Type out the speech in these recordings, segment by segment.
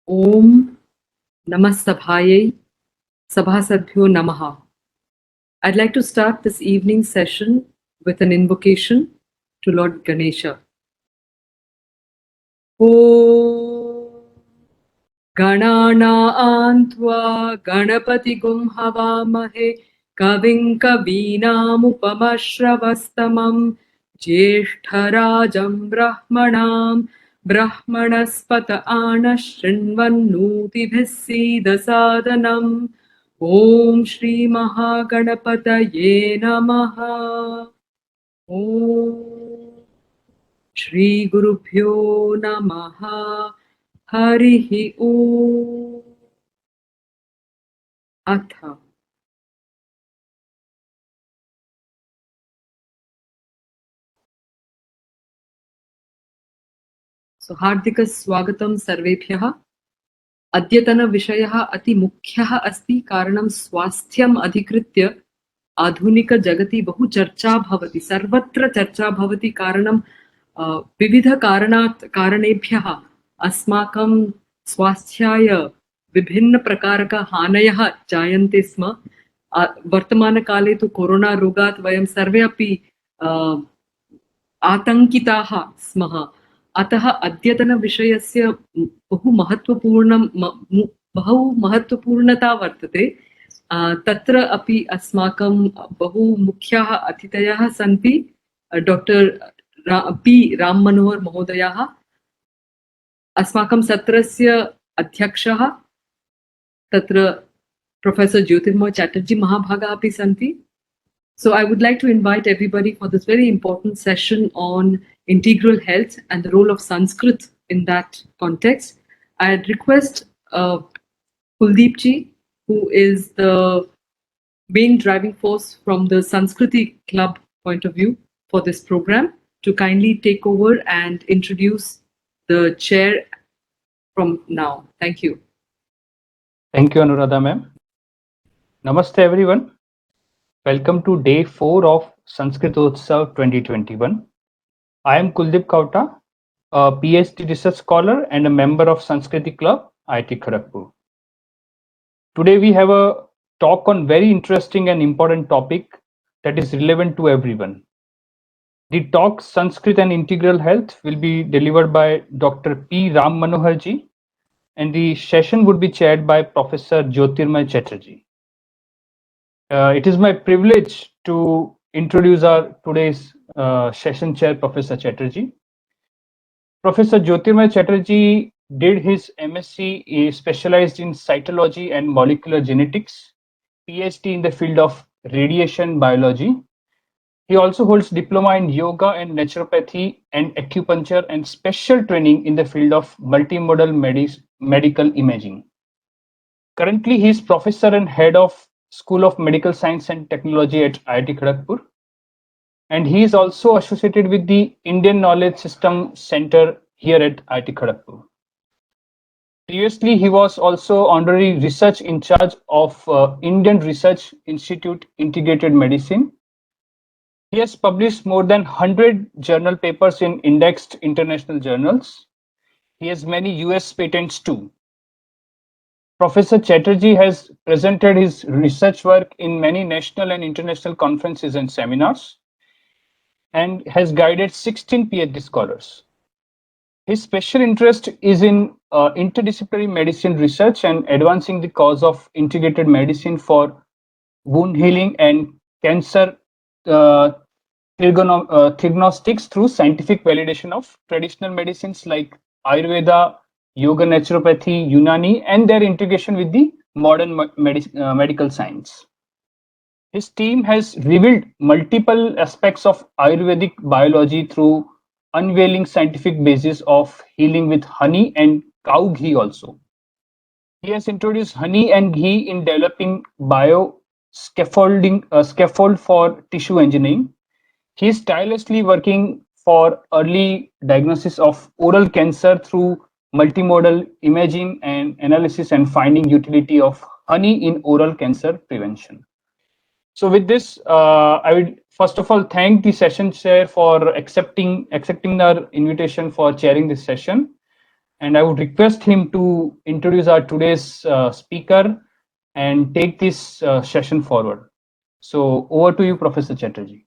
Om Namastabhayai Sabhasadbhyo Namaha. I'd like to start this evening session with an invocation to Lord Ganesha. Om Gananantva Ganapati Gum Havamahe Kavim Kavinamupamashravastamam Jeshtarajam Brahmanam Brahmanaspata Anashrinvannutibhis Siddhasadanam Om Shri Mahaganapataye Namaha Om Shri Gurubhyo Namaha Harihi Om Atha. So Hardika Swagatam Sarvebhyah. अद्यतन विषयः अति मुख्यः अस्ति कारणं स्वास्थ्यम् अधिकृत्य आधुनिक जगति बहु चर्चा भवति सर्वत्र चर्चा भवति कारणं विविध कारणेभ्यः अस्माकं स्वास्थ्याय विभिन्न प्रकारक हानयः जायन्ते स्म वर्तमानकाले तु कोरोना रोगात् वयं सर्वे अपि आतङ्किताः स्मः अतः अद्यतन विषयस्य बहु महत्वपूर्णता वर्तते तत्र अपि अस्माकं बहु मुख्याः अतिथयः सन्ति डॉक्टर पी राम मनोहर महोदयः अस्माकं सत्रस्य अध्यक्षः तत्र प्रोफेसर ज्योतिर्मय चैटर्जी महाभागाः अपि सन्ति. So I would like to invite everybody for this very important session on integral health and the role of Sanskrit in that context. I'd request Kuldeep ji, who is the main driving force from the Sanskriti Club point of view for this program, to kindly take over and introduce the chair from now. Thank you. Thank you, Anuradha ma'am. Namaste everyone. Welcome to day 4 of Sanskritotsava 2021. I am Kuldeep Kauta, a PhD research scholar and a member of Sanskriti Club, IIT Kharagpur. Today we have a talk on very interesting and important topic that is relevant to everyone. The talk Sanskrit and Integral Health will be delivered by Dr. P. Ram Manohar ji, and the session would be chaired by Professor Jyotirmay Chatterjee. It is my privilege to introduce our today's session chair, Professor Chatterjee. Professor Jyotirmay Chatterjee did his MSc specialized in cytology and molecular genetics, PhD in the field of radiation biology. He also holds diploma in yoga and naturopathy and acupuncture and special training in the field of multimodal medical imaging. Currently, he is professor and head of School of Medical Science and Technology at IIT Kharagpur. And he is also associated with the Indian Knowledge System Center here at IIT Kharagpur. Previously, he was also honorary research in charge of Indian Research Institute Integrated Medicine. He has published more than 100 journal papers in indexed international journals. He has many US patents too. Professor Chatterjee has presented his research work in many national and international conferences and seminars and has guided 16 PhD scholars. His special interest is in interdisciplinary medicine research and advancing the cause of integrated medicine for wound healing and cancer diagnostics through scientific validation of traditional medicines like Ayurveda, Yoga, Naturopathy, Unani, and their integration with the modern medical science. His team has revealed multiple aspects of Ayurvedic biology through unveiling scientific basis of healing with honey and cow ghee also. He has introduced honey and ghee in developing scaffold for tissue engineering. He is tirelessly working for early diagnosis of oral cancer through multimodal imaging and analysis and finding utility of honey in oral cancer prevention. So with this, I would first of all thank the session chair for accepting our invitation for chairing this session. and I would request him to introduce our today's speaker and take this session forward. So over to you, Professor Chatterjee.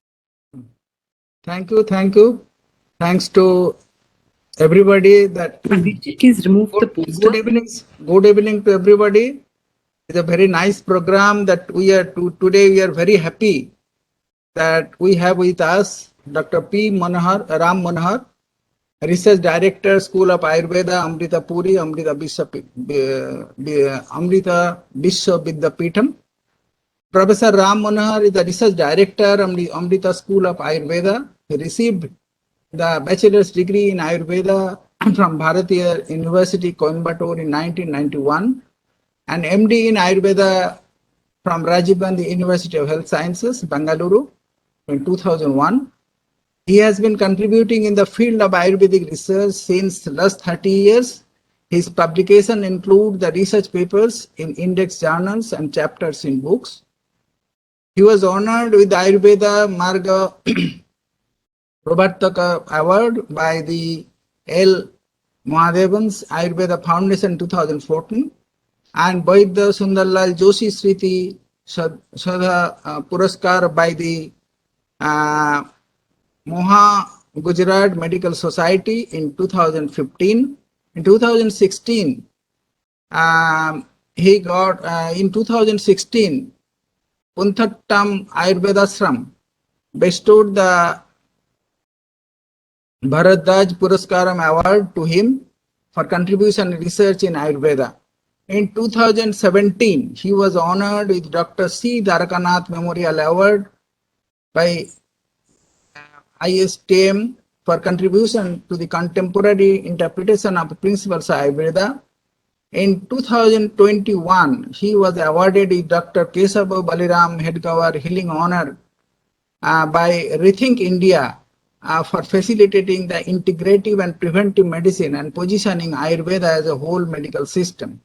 Thank you. Thanks to everybody. That Please remove the poster. Good evening to everybody. It's a very nice program that we are today. We are very happy that we have with us Dr. P. Ram Manohar, Research Director, School of Ayurveda, Amrita Puri, Amrita Vishwa Vidyapeetham. Professor Ram Manohar is the Research Director of the Amrita School of Ayurveda. He received the bachelor's degree in Ayurveda from Bharatiya University, Coimbatore in 1991, and MD in Ayurveda from Rajiv Gandhi University of Health Sciences, Bangalore in 2001. He has been contributing in the field of Ayurvedic research since last 30 years. His publications include the research papers in index journals and chapters in books. He was honored with the Ayurveda Marga Pravartaka Award by the L. Mahadevans Ayurveda Foundation 2014 and Vaidya Sundarlal Joshi Sriti Shraddha Puraskar by the Moha Gujarat Medical Society in 2015. In 2016, he got in 2016 Punthattam Ayurvedashram bestowed the Bharadwaj Puraskaram Award to him for contribution and research in Ayurveda. In 2017, he was honored with Dr. C. Dwarakanath Memorial Award by ISTM for contribution to the contemporary interpretation of the principles of Ayurveda. In 2021, he was awarded with Dr. Kesava Baliram Hedgawar Healing Honor by Rethink India for facilitating the integrative and preventive medicine and positioning Ayurveda as a whole medical system.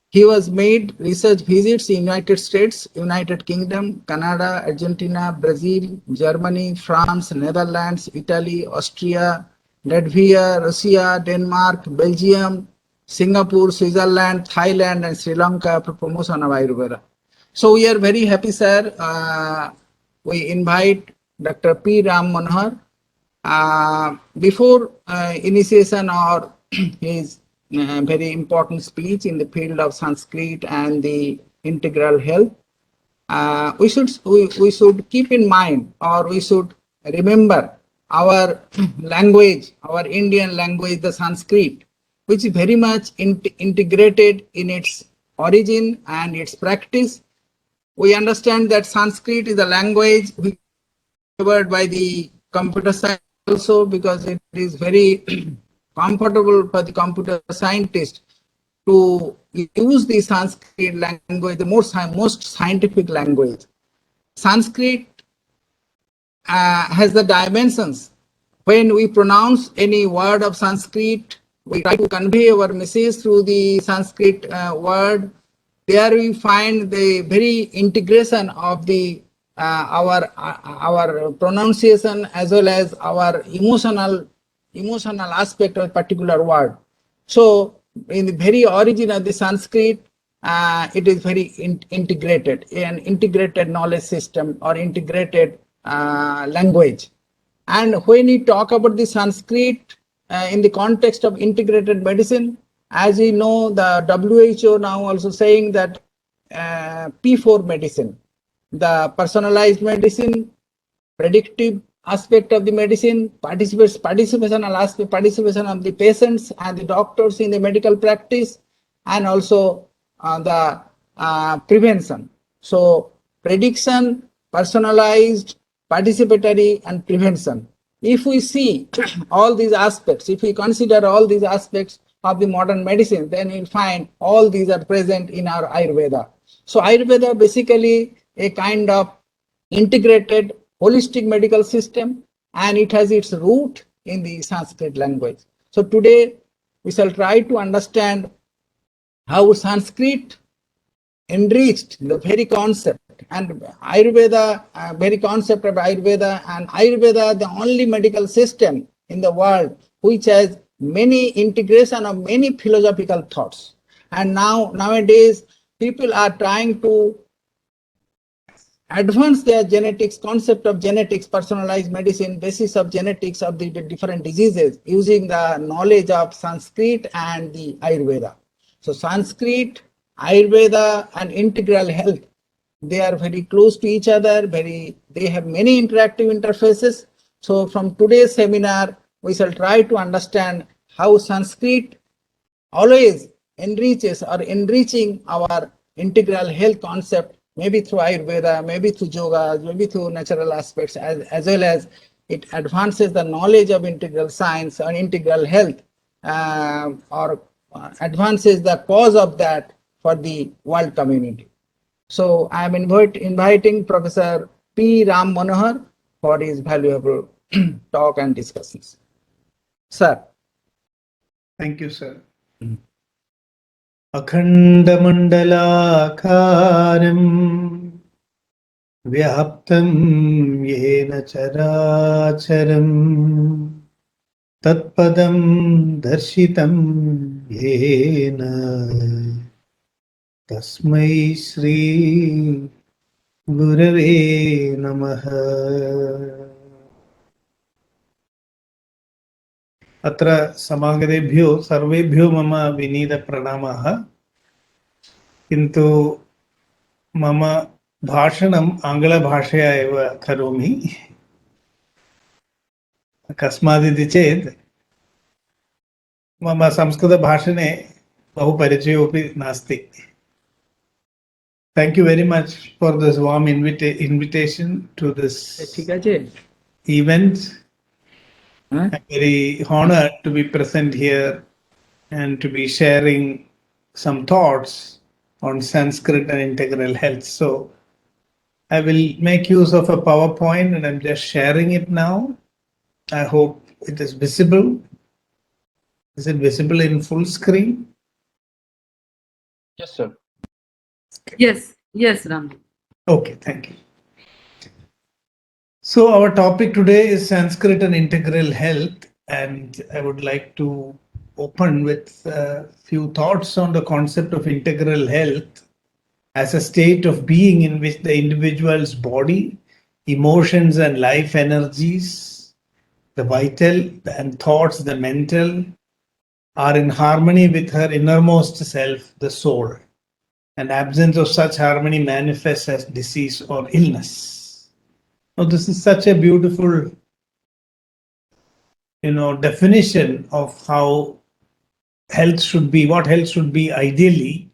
He was made research visits in United States, United Kingdom, Canada, Argentina, Brazil, Germany, France, Netherlands, Italy, Austria, Latvia, Russia, Denmark, Belgium, Singapore, Switzerland, Thailand, and Sri Lanka for promotion of Ayurveda. So we are very happy, sir. We invite Dr. P. Ram Manohar. Before initiation or his very important speech in the field of Sanskrit and the integral health, we should keep in mind, or we should remember our language, our Indian language, the Sanskrit, which is very much integrated in its origin and its practice. We understand that Sanskrit is a language which is covered by the computer science also, because it is very comfortable for the computer scientist to use the Sanskrit language, the most scientific language. Sanskrit has the dimensions. When we pronounce any word of Sanskrit, we try to convey our message through the Sanskrit word. There we find the very integration of the our pronunciation as well as our emotional aspect of a particular word. So in the very origin of the Sanskrit, it is very integrated, an integrated knowledge system or integrated language. And when we talk about the Sanskrit in the context of integrated medicine, as we know, the WHO now also saying that P4 medicine, the personalized medicine, predictive aspect of the medicine, participation of the patients and the doctors in the medical practice, and also the prevention. So prediction, personalized, participatory, and prevention. If we see all these aspects, if we consider all these aspects of the modern medicine, then you'll find all these are present in our Ayurveda. So Ayurveda basically a kind of integrated holistic medical system, and it has its root in the Sanskrit language. So today we shall try to understand how Sanskrit enriched the very concept and Ayurveda, very concept of Ayurveda, and Ayurveda, the only medical system in the world which has many integration of many philosophical thoughts. And nowadays, people are trying to advance their genetics, concept of genetics, personalized medicine, basis of genetics of the different diseases using the knowledge of Sanskrit and the Ayurveda. So Sanskrit, Ayurveda and integral health, they are very close to each other, they have many interactive interfaces. So from today's seminar, we shall try to understand how Sanskrit always enriches or enriching our integral health concept, maybe through Ayurveda, maybe through yoga, maybe through natural aspects, as well as it advances the knowledge of integral science or integral health, or advances the cause of that for the world community. So I am inviting Professor P. Ram Manohar for his valuable talk and discussions. Sir. Thank you, sir. Akhandamandalakaram Vyaptam Yena Characharam Tatpadam Darshitam Yena Tasmai Shri Gurave Namaha. अत्र समागतेभ्यो सर्वेभ्यो मम विनीतप्रणामाः। किन्तु मम भाषणम् आङ्ग्लभाषया एव करोमि। कस्मादिति चेत् मम संस्कृतभाषणे बहु परिचयोऽपि नास्ति। Thank you very much for this warm invitation to this event. I'm very honored to be present here and to be sharing some thoughts on Sanskrit and integral health. So I will make use of a PowerPoint and I'm just sharing it now. I hope it is visible. Is it visible in full screen? Yes, sir. Yes, Ram. Okay, thank you. So our topic today is Sanskrit and integral health, and I would like to open with a few thoughts on the concept of integral health as a state of being in which the individual's body, emotions and life energies, the vital and thoughts, the mental, are in harmony with her innermost self, the soul. And absence of such harmony manifests as disease or illness. Now, this is such a beautiful, definition of how health should be, what health should be ideally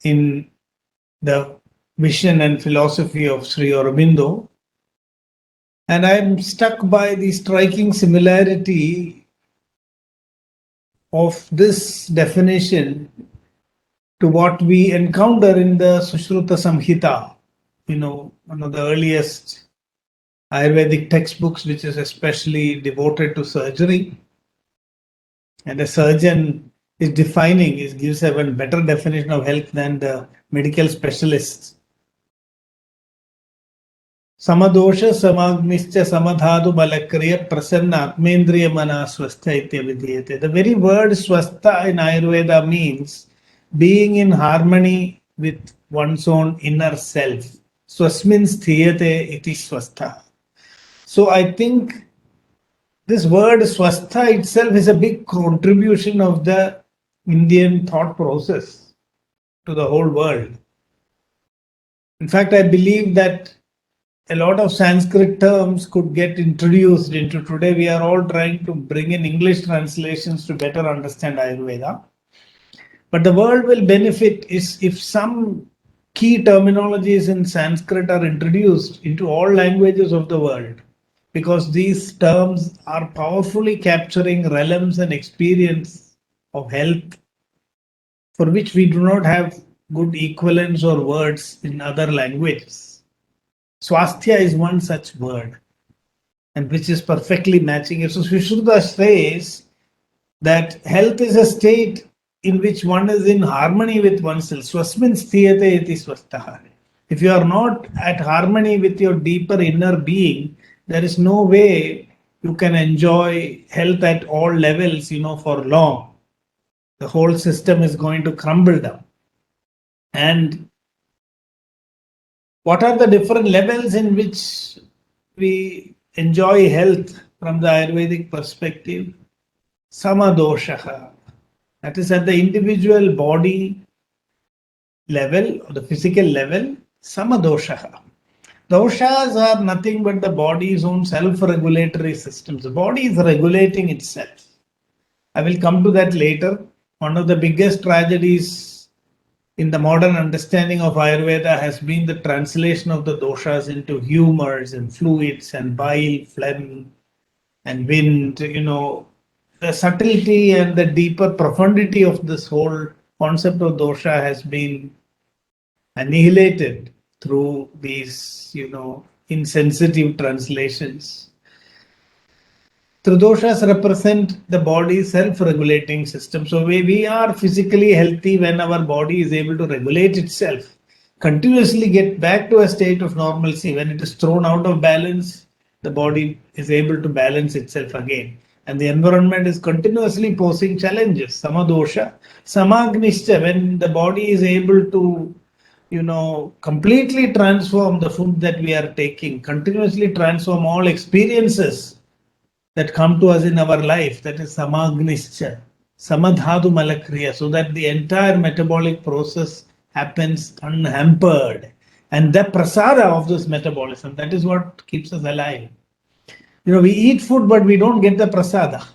in the vision and philosophy of Sri Aurobindo. And I'm struck by the striking similarity of this definition to what we encounter in the Sushruta Samhita, one of the earliest Ayurvedic textbooks, which is especially devoted to surgery. And a surgeon is gives a better definition of health than the medical specialists. Samadosha samagnischa samadhadu balakriya prasanna atmendriya mana swastha ityavidhyate. The very word swastha in Ayurveda means being in harmony with one's own inner self. Swasmin sthiyate iti swastha. So I think this word swastha itself is a big contribution of the Indian thought process to the whole world. In fact, I believe that a lot of Sanskrit terms could get introduced into today. We are all trying to bring in English translations to better understand Ayurveda. But the world will benefit if some key terminologies in Sanskrit are introduced into all languages of the world, because these terms are powerfully capturing realms and experience of health for which we do not have good equivalents or words in other languages. Swasthya is one such word, and which is perfectly matching it. So Sushruta says that health is a state in which one is in harmony with oneself. Swasmin sthiyate iti swastha. If you are not at harmony with your deeper inner being, there is no way you can enjoy health at all levels, for long. The whole system is going to crumble down. And what are the different levels in which we enjoy health from the Ayurvedic perspective? Samadoshaha. That is at the individual body level or the physical level, Samadoshaha. Doshas are nothing but the body's own self-regulatory systems. The body is regulating itself. I will come to that later. One of the biggest tragedies in the modern understanding of Ayurveda has been the translation of the doshas into humors and fluids and bile, phlegm, and wind. The subtlety and the deeper profundity of this whole concept of dosha has been annihilated through these, insensitive translations. Tridoshas represent the body's self-regulating system. So we are physically healthy when our body is able to regulate itself, continuously get back to a state of normalcy. When it is thrown out of balance, the body is able to balance itself again. And the environment is continuously posing challenges. Samadosha, Samagnischa, when the body is able to completely transform the food that we are taking, continuously transform all experiences that come to us in our life, that is Samagnischa, Samadhatu Malakriya, so that the entire metabolic process happens unhampered. And the prasada of this metabolism, that is what keeps us alive. We eat food, but we don't get the prasada.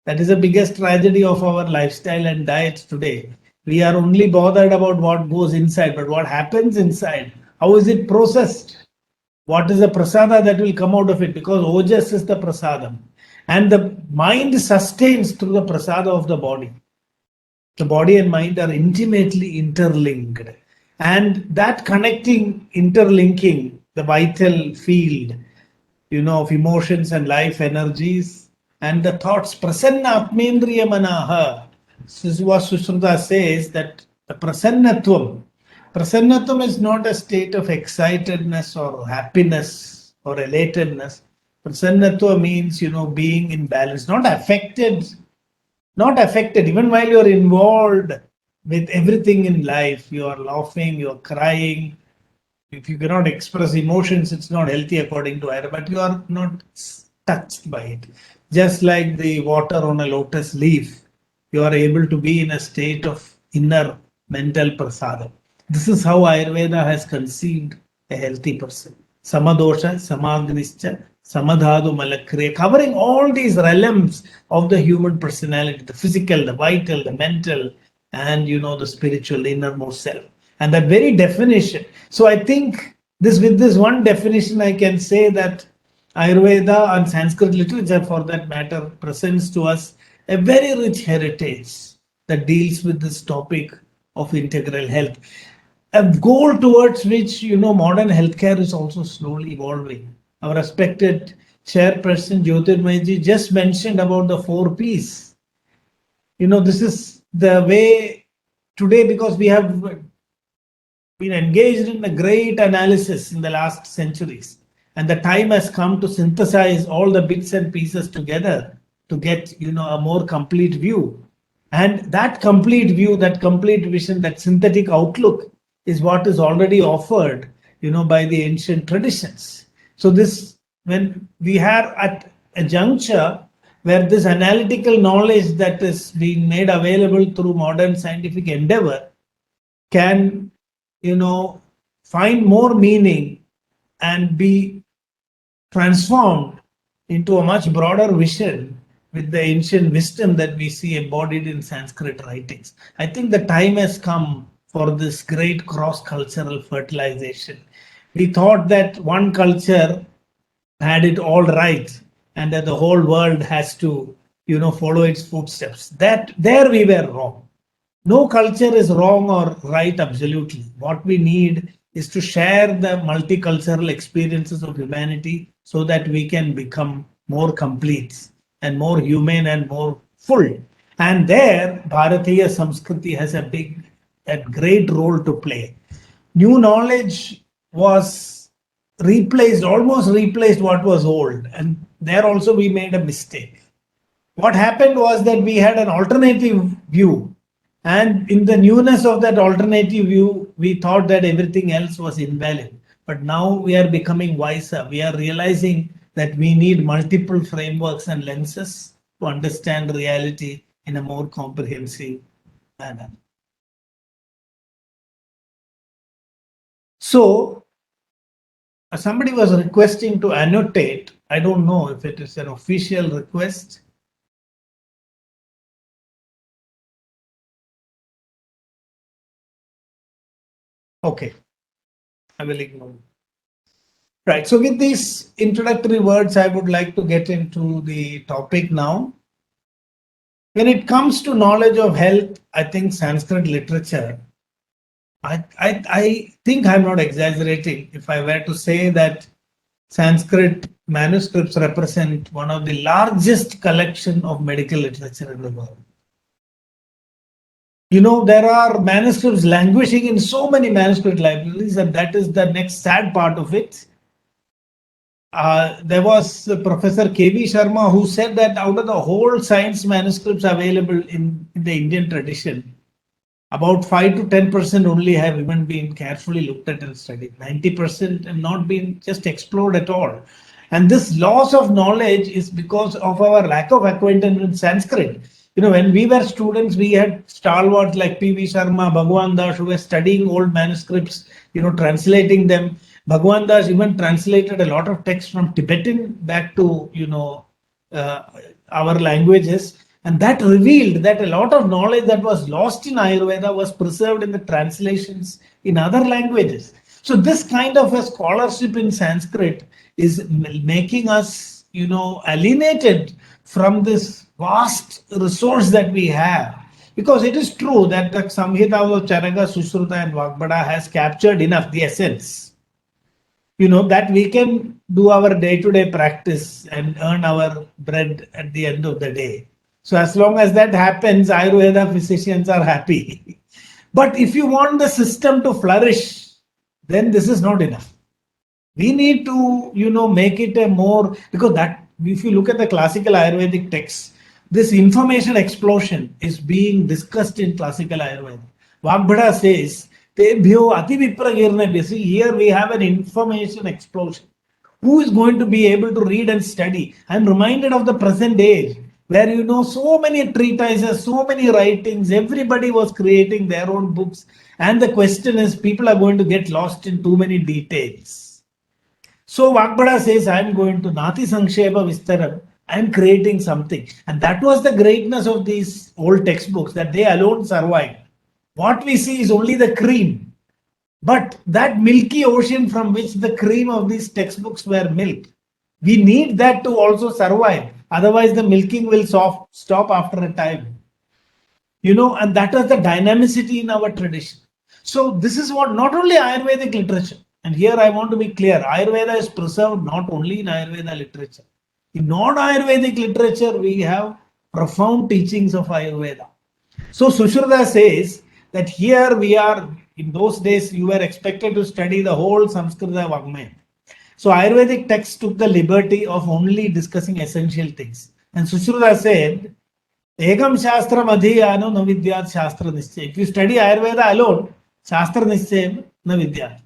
That is the biggest tragedy of our lifestyle and diets today. We are only bothered about what goes inside, but what happens inside, how is it processed? What is the prasada that will come out of it? Because ojas is the prasadam. And the mind sustains through the prasada of the body. The body and mind are intimately interlinked. And that connecting, interlinking, the vital field, of emotions and life energies and the thoughts, prasanna atmendriya manaha. Sushruta says that the prasannatvam is not a state of excitedness or happiness or elatedness. Prasannatva means, being in balance, not affected, even while you're involved with everything in life. You are laughing, you're crying. If you cannot express emotions, it's not healthy according to Ayurveda, but you are not touched by it. Just like the water on a lotus leaf, you are able to be in a state of inner mental prasada. This is how Ayurveda has conceived a healthy person. Samadosha, Samagnischa, Samadhatu Malakriya, covering all these realms of the human personality, the physical, the vital, the mental, and the spiritual, the innermost self. And that very definition. So I think with this one definition, I can say that Ayurveda and Sanskrit literature, for that matter, presents to us a very rich heritage that deals with this topic of integral health. A goal towards which, modern healthcare is also slowly evolving. Our respected chairperson, Jyotirmayji, just mentioned about the 4 Ps. This is the way today, because we have been engaged in a great analysis in the last centuries. And the time has come to synthesize all the bits and pieces together to get, a more complete view. And that complete view, that complete vision, that synthetic outlook is what is already offered, by the ancient traditions. So when we are at a juncture where this analytical knowledge that is being made available through modern scientific endeavor can, find more meaning and be transformed into a much broader vision with the ancient wisdom that we see embodied in Sanskrit writings. I think the time has come for this great cross-cultural fertilization. We thought that one culture had it all right and that the whole world has to, follow its footsteps. There we were wrong. No culture is wrong or right absolutely. What we need is to share the multicultural experiences of humanity so that we can become more complete and more human and more full. And there, Bharatiya Samskriti has a great role to play. New knowledge was almost replaced what was old. And there also we made a mistake. What happened was that we had an alternative view, and in the newness of that alternative view, we thought that everything else was invalid. But now we are becoming wiser. We are realizing that we need multiple frameworks and lenses to understand reality in a more comprehensive manner. So, somebody was requesting to annotate. I don't know if it is an official request. Okay, I will ignore. Right, so with these introductory words, I would like to get into the topic now. When it comes to knowledge of health, I think Sanskrit literature, I think I'm not exaggerating if I were to say that Sanskrit manuscripts represent one of the largest collection of medical literature in the world. You know, there are manuscripts languishing in so many manuscript libraries, and that is the next sad part of it. There was Professor K.V. Sharma who said that out of the whole science manuscripts available in the Indian tradition, about 5 to 10% only have even been carefully looked at and studied. 90% have not been just explored at all. And this loss of knowledge is because of our lack of acquaintance with Sanskrit. You know, when we were students, we had stalwarts like P.V. Sharma, Bhagwan Das, who were studying old manuscripts, you know, translating them. Bhagwan Das even translated a lot of texts from Tibetan back to, you know, our languages. And that revealed that a lot of knowledge that was lost in Ayurveda was preserved in the translations in other languages. So this kind of a scholarship in Sanskrit is making us, you know, alienated from this vast resource that we have. Because it is true that the Samhita of Charaka, Sushruta and Vagbhada has captured enough the essence, you know, that we can do our day-to-day practice and earn our bread at the end of the day. So as long as that happens, Ayurveda physicians are happy. But if you want the system to flourish, then this is not enough. We need to, you know, make it a more, because that, if you look at the classical Ayurvedic texts, this information explosion is being discussed in classical Ayurveda. Vagbhada says, Tebhyo ati vipragirne. See, here we have an information explosion. Who is going to be able to read and study? I'm reminded of the present age, where, you know, so many treatises, so many writings, everybody was creating their own books. And the question is, people are going to get lost in too many details. So Vagbhada says, I'm going to Nati Sankshepa Vistaram. I'm creating something. And that was the greatness of these old textbooks, that they alone survived. What we see is only the cream. But that milky ocean from which the cream of these textbooks were milked, we need that to also survive. Otherwise, the milking will stop after a time. You know, and that is the dynamicity in our tradition. So this is what not only Ayurvedic literature, and here I want to be clear, Ayurveda is preserved not only in Ayurveda literature. In non-Ayurvedic literature, we have profound teachings of Ayurveda. So Sushruta says that here we are, in those days, you were expected to study the whole Samskrita Vagmaya. So Ayurvedic texts took the liberty of only discussing essential things. And Sushruta said, Ekam Shastram Adhiyano na Vidyat Shastra Nischay. If you study Ayurveda alone, Shastra Nischay na Vidyat.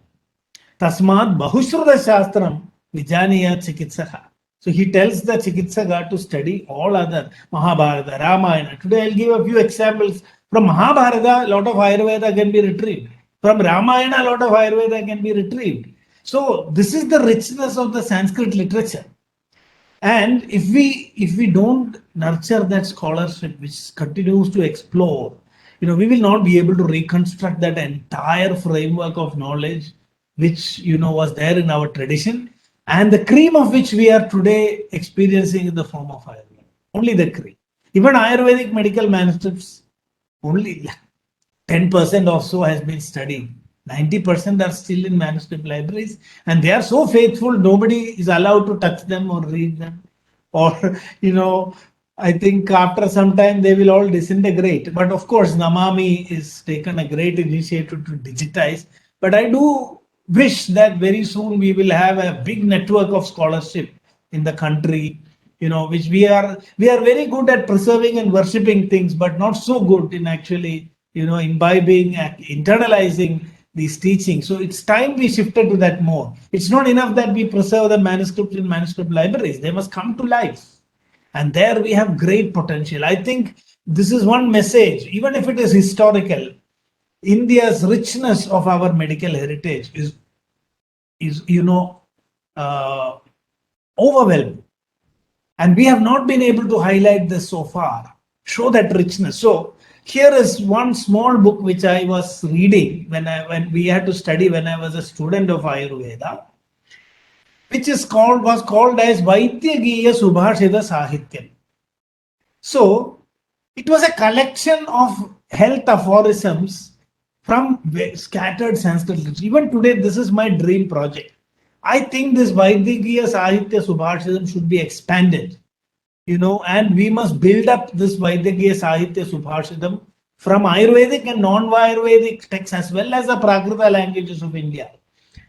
Tasmad Bahushruta Shastram Vijaniya Chikitsaha. So he tells the Chikitsaka to study all other Mahabharata, Ramayana. Today I'll give a few examples. From Mahabharata, a lot of Ayurveda can be retrieved. From Ramayana, a lot of Ayurveda can be retrieved. So this is the richness of the Sanskrit literature. And if we don't nurture that scholarship which continues to explore, you know, we will not be able to reconstruct that entire framework of knowledge which, you know, was there in our tradition, and the cream of which we are today experiencing in the form of Ayurveda. Only the cream. Even Ayurvedic medical manuscripts, only 10% or so has been studied. 90% are still in manuscript libraries, and they are so faithful, nobody is allowed to touch them or read them. Or, you know, I think after some time they will all disintegrate. But of course, Namami is taken a great initiative to digitize. But I do wish that very soon we will have a big network of scholarship in the country, which we are very good at preserving and worshipping things, but not so good in actually, imbibing and internalizing these teachings. So it's time we shifted to that more. It's not enough that we preserve the manuscripts in manuscript libraries. They must come to life. And there we have great potential. I think this is one message, even if it is historical. India's richness of our medical heritage is overwhelming. And we have not been able to highlight this so far, show that richness. So here is one small book which I was reading when we had to study when I was a student of Ayurveda, which was called as Vaidyagiya Subhashita Sahityam. So it was a collection of health aphorisms from scattered Sanskrit literature. Even today, this is my dream project. I think this Vaidyagiya Sahitya Subhashitam should be expanded, and we must build up this Vaidyagiya Sahitya Subhashitam from Ayurvedic and non-Ayurvedic texts as well as the Prakrita languages of India.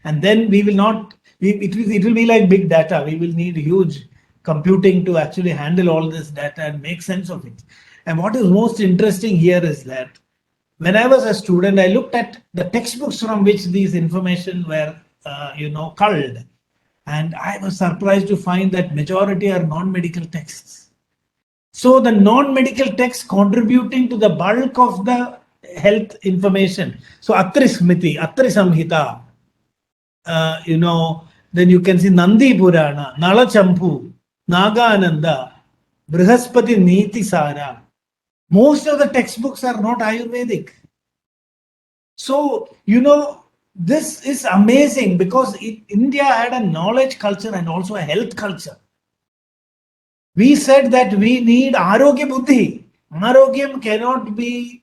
And then we will not, it will be like big data. We will need huge computing to actually handle all this data and make sense of it. And what is most interesting here is that when I was a student, I looked at the textbooks from which these information were culled. And I was surprised to find that majority are non-medical texts. So the non-medical texts contributing to the bulk of the health information. So Atri Smriti, Atri Samhita, then you can see Nandi Purana, Nala Champu, Nagananda, Brihaspati Niti Sara. Most of the textbooks are not Ayurvedic. So, this is amazing because India had a knowledge culture and also a health culture. We said that we need Arogya Buddhi. Arogyam cannot be,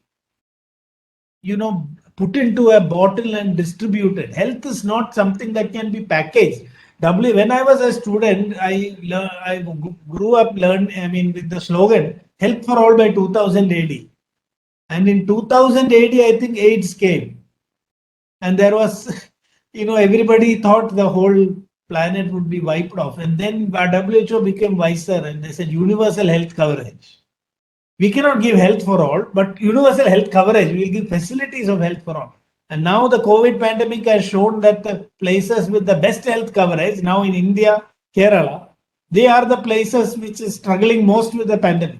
put into a bottle and distributed. Health is not something that can be packaged. When I was a student, I grew up with the slogan, Health for All by 2000 AD. And in 2000 AD, I think AIDS came. And there was, everybody thought the whole planet would be wiped off. And then WHO became wiser and they said universal health coverage. We cannot give health for all, but universal health coverage, we will give facilities of health for all. And now the COVID pandemic has shown that the places with the best health coverage, now in India, Kerala, they are the places which is struggling most with the pandemic.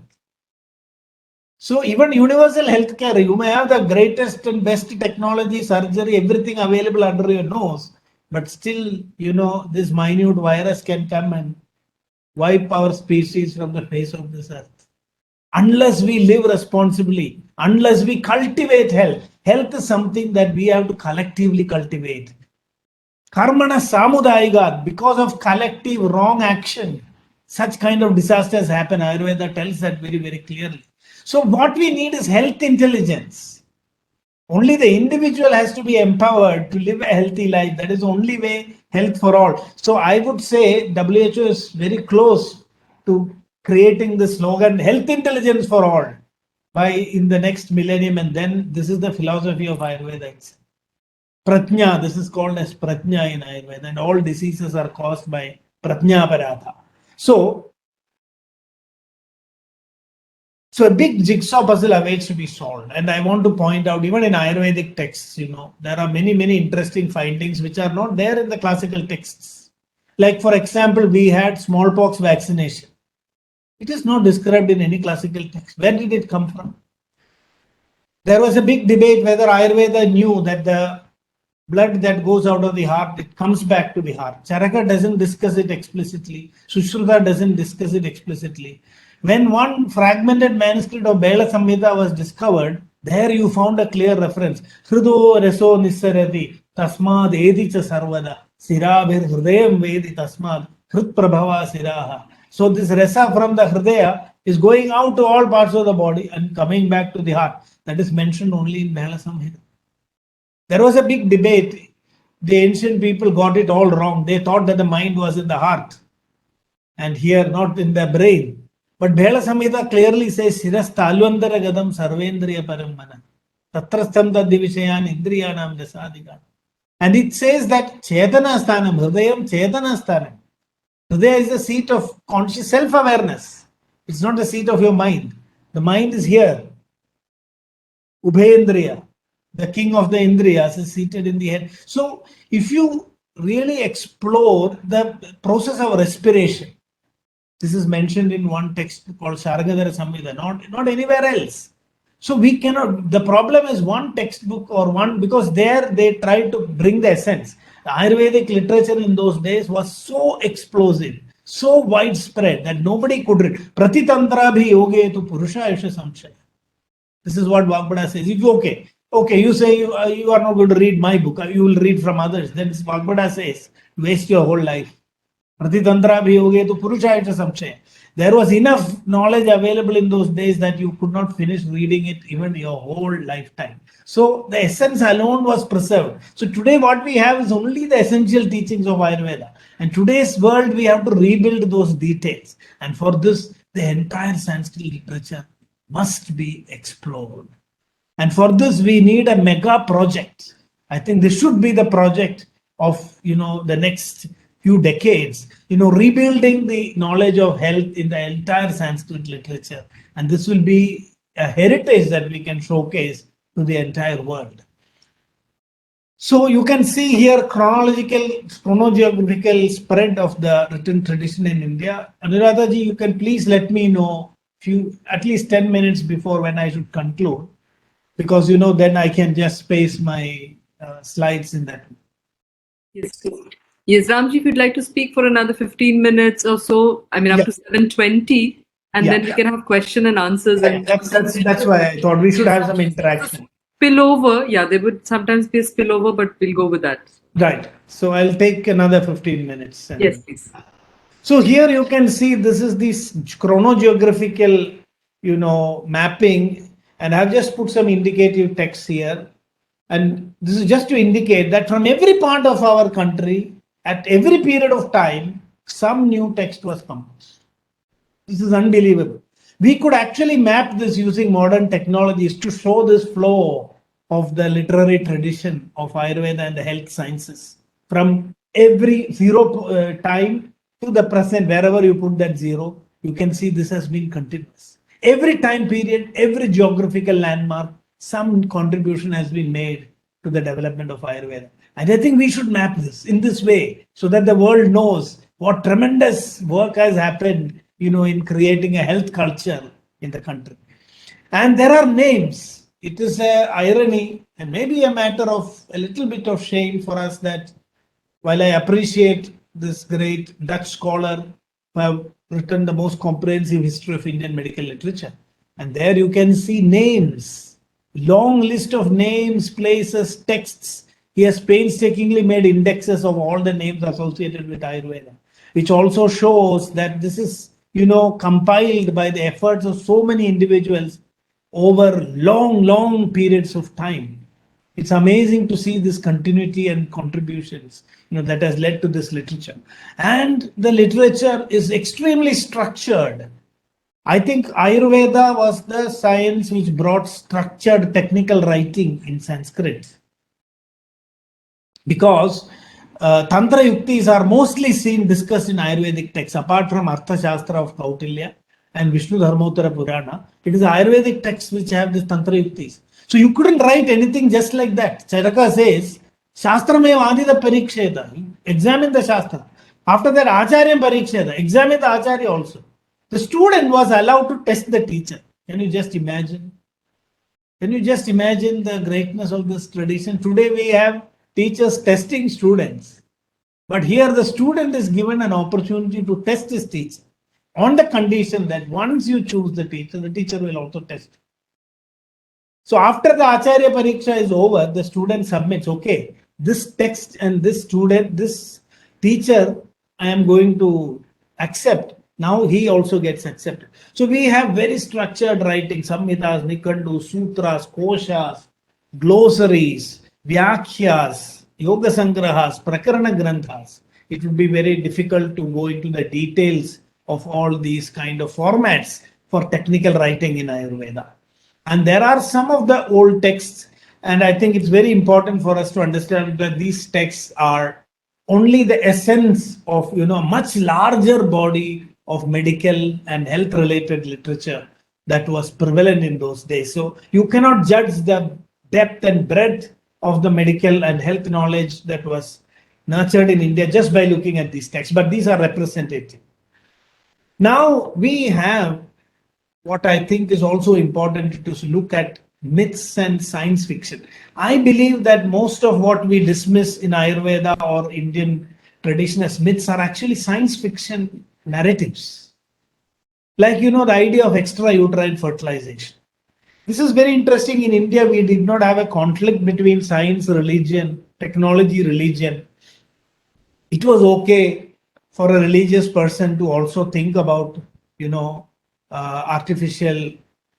So even universal healthcare, you may have the greatest and best technology, surgery, everything available under your nose, but still, this minute virus can come and wipe our species from the face of this earth. Unless we live responsibly, unless we cultivate health, health is something that we have to collectively cultivate. Karmana Samudayigat, because of collective wrong action, such kind of disasters happen. Ayurveda tells that very, very clearly. So what we need is health intelligence. Only the individual has to be empowered to live a healthy life. That is the only way health for all. So I would say WHO is very close to creating the slogan health intelligence for all by in the next millennium. And then this is the philosophy of Ayurveda. Pratnya, this is called as Pratnya in Ayurveda, and all diseases are caused by Pratnya Paratha. So a big jigsaw puzzle awaits to be solved. And I want to point out, even in Ayurvedic texts, there are many, many interesting findings which are not there in the classical texts. Like, for example, we had smallpox vaccination. It is not described in any classical text. Where did it come from? There was a big debate whether Ayurveda knew that the blood that goes out of the heart, it comes back to the heart. Charaka doesn't discuss it explicitly. Sushruta doesn't discuss it explicitly. When one fragmented manuscript of Bela Samhita was discovered, there you found a clear reference. Hrido reso nissarati tasmad edicha sarvada sirabhir hridayam vedi tasmad hrit prabhava siraha. So this resa from the hridaya is going out to all parts of the body and coming back to the heart. That is mentioned only in Bela Samhita. There was a big debate. The ancient people got it all wrong. They thought that the mind was in the heart and here not in the brain. But Bela Samhita clearly says, Siras talvandara gadam sarvendriya paramana. Tatrastham taddivishayan indriyanam jasadika. And it says that Chetana sthanam, Hridayam Chetana sthanam. Hridaya is the seat of conscious self-awareness. It's not the seat of your mind. The mind is here. Ubhendriya, the king of the Indriyas, is seated in the head. So if you really explore the process of respiration, this is mentioned in one text called Sharagadhara Samhita, not anywhere else. So we cannot, the problem is one textbook or one, because there they try to bring the essence. The Ayurvedic literature in those days was so explosive, so widespread that nobody could read. Pratitantra bhi yoge tu purusha ayusha samshaya. This is what Vagbhada says. If okay, you say you are not going to read my book, you will read from others. Then Vagbhada says, waste your whole life. Pratitantra bhi yoge tu purusha ayusha samshaya. There was enough knowledge available in those days that you could not finish reading it even your whole lifetime. So the essence alone was preserved. So today what we have is only the essential teachings of Ayurveda. And today's world, we have to rebuild those details. And for this, the entire Sanskrit literature must be explored. And for this, we need a mega project. I think this should be the project of, the next few decades, rebuilding the knowledge of health in the entire Sanskrit literature. And this will be a heritage that we can showcase to the entire world. So you can see here chronogeographical spread of the written tradition in India. Anuradha ji, you can please let me know at least 10 minutes before when I should conclude, because then I can just space my slides in that. Yes, Ramji, if you'd like to speak for another 15 minutes or so, I mean, up to 7:20, and then we can have question and answers. And that's why I thought we should have some interaction. Spillover, there would sometimes be a spillover, but we'll go with that. Right. So I'll take another 15 minutes. Yes, please. So here you can see this is this chronogeographical, mapping, and I've just put some indicative text here. And this is just to indicate that from every part of our country, at every period of time, some new text was published. This is unbelievable. We could actually map this using modern technologies to show this flow of the literary tradition of Ayurveda and the health sciences from every zero time to the present. Wherever you put that zero, you can see this has been continuous. Every time period, every geographical landmark, some contribution has been made to the development of Ayurveda. And I think we should map this in this way so that the world knows what tremendous work has happened, in creating a health culture in the country. And there are names. It is an irony and maybe a matter of a little bit of shame for us that while I appreciate this great Dutch scholar who have written the most comprehensive history of Indian medical literature, and there you can see names, long list of names, places, texts. He has painstakingly made indexes of all the names associated with Ayurveda, which also shows that this is, compiled by the efforts of so many individuals over long periods of time. It's amazing to see this continuity and contributions, that has led to this literature. And the literature is extremely structured. I think Ayurveda was the science which brought structured technical writing in Sanskrit. Because Tantra Yuktis are mostly discussed in Ayurvedic texts, apart from Artha Shastra of Kautilya and Vishnu Dharmottara Purana. It is Ayurvedic texts which have this Tantra Yuktis. So you couldn't write anything just like that. Charaka says, Shastra me Adida Pariksheta, examine the Shastra. After that, Acharya Pariksheta, examine the Acharya also. The student was allowed to test the teacher. Can you just imagine? Can you just imagine the greatness of this tradition? Today we have teachers testing students. But here the student is given an opportunity to test his teacher on the condition that once you choose the teacher will also test. So after the Acharya Pariksha is over, the student submits, okay, this text and this student, this teacher, I am going to accept. Now he also gets accepted. So we have very structured writing, Samhitas, Nikandu, Sutras, Koshas, glossaries, Vyakhyas, Yoga Sangrahas, Prakarana Granthas. It would be very difficult to go into the details of all these kind of formats for technical writing in Ayurveda. And there are some of the old texts, and I think it's very important for us to understand that these texts are only the essence of, a much larger body of medical and health related literature that was prevalent in those days. So you cannot judge the depth and breadth of the medical and health knowledge that was nurtured in India just by looking at these texts, but these are representative. Now we have what I think is also important to look at myths and science fiction. I believe that most of what we dismiss in Ayurveda or Indian tradition as myths are actually science fiction narratives. Like, the idea of extrauterine fertilization. This is very interesting. In India, we did not have a conflict between science, religion, technology, religion. It was okay for a religious person to also think about, artificial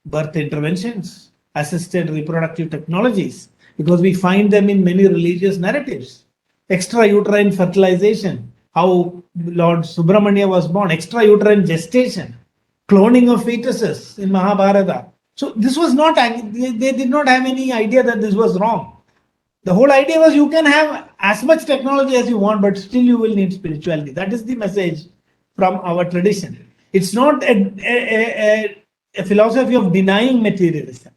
birth interventions, assisted reproductive technologies, because we find them in many religious narratives. Extrauterine fertilization, how Lord Subramanya was born, extrauterine gestation, cloning of fetuses in Mahabharata. So this was not, they did not have any idea that this was wrong. The whole idea was you can have as much technology as you want, but still you will need spirituality. That is the message from our tradition. It's not a philosophy of denying materialism.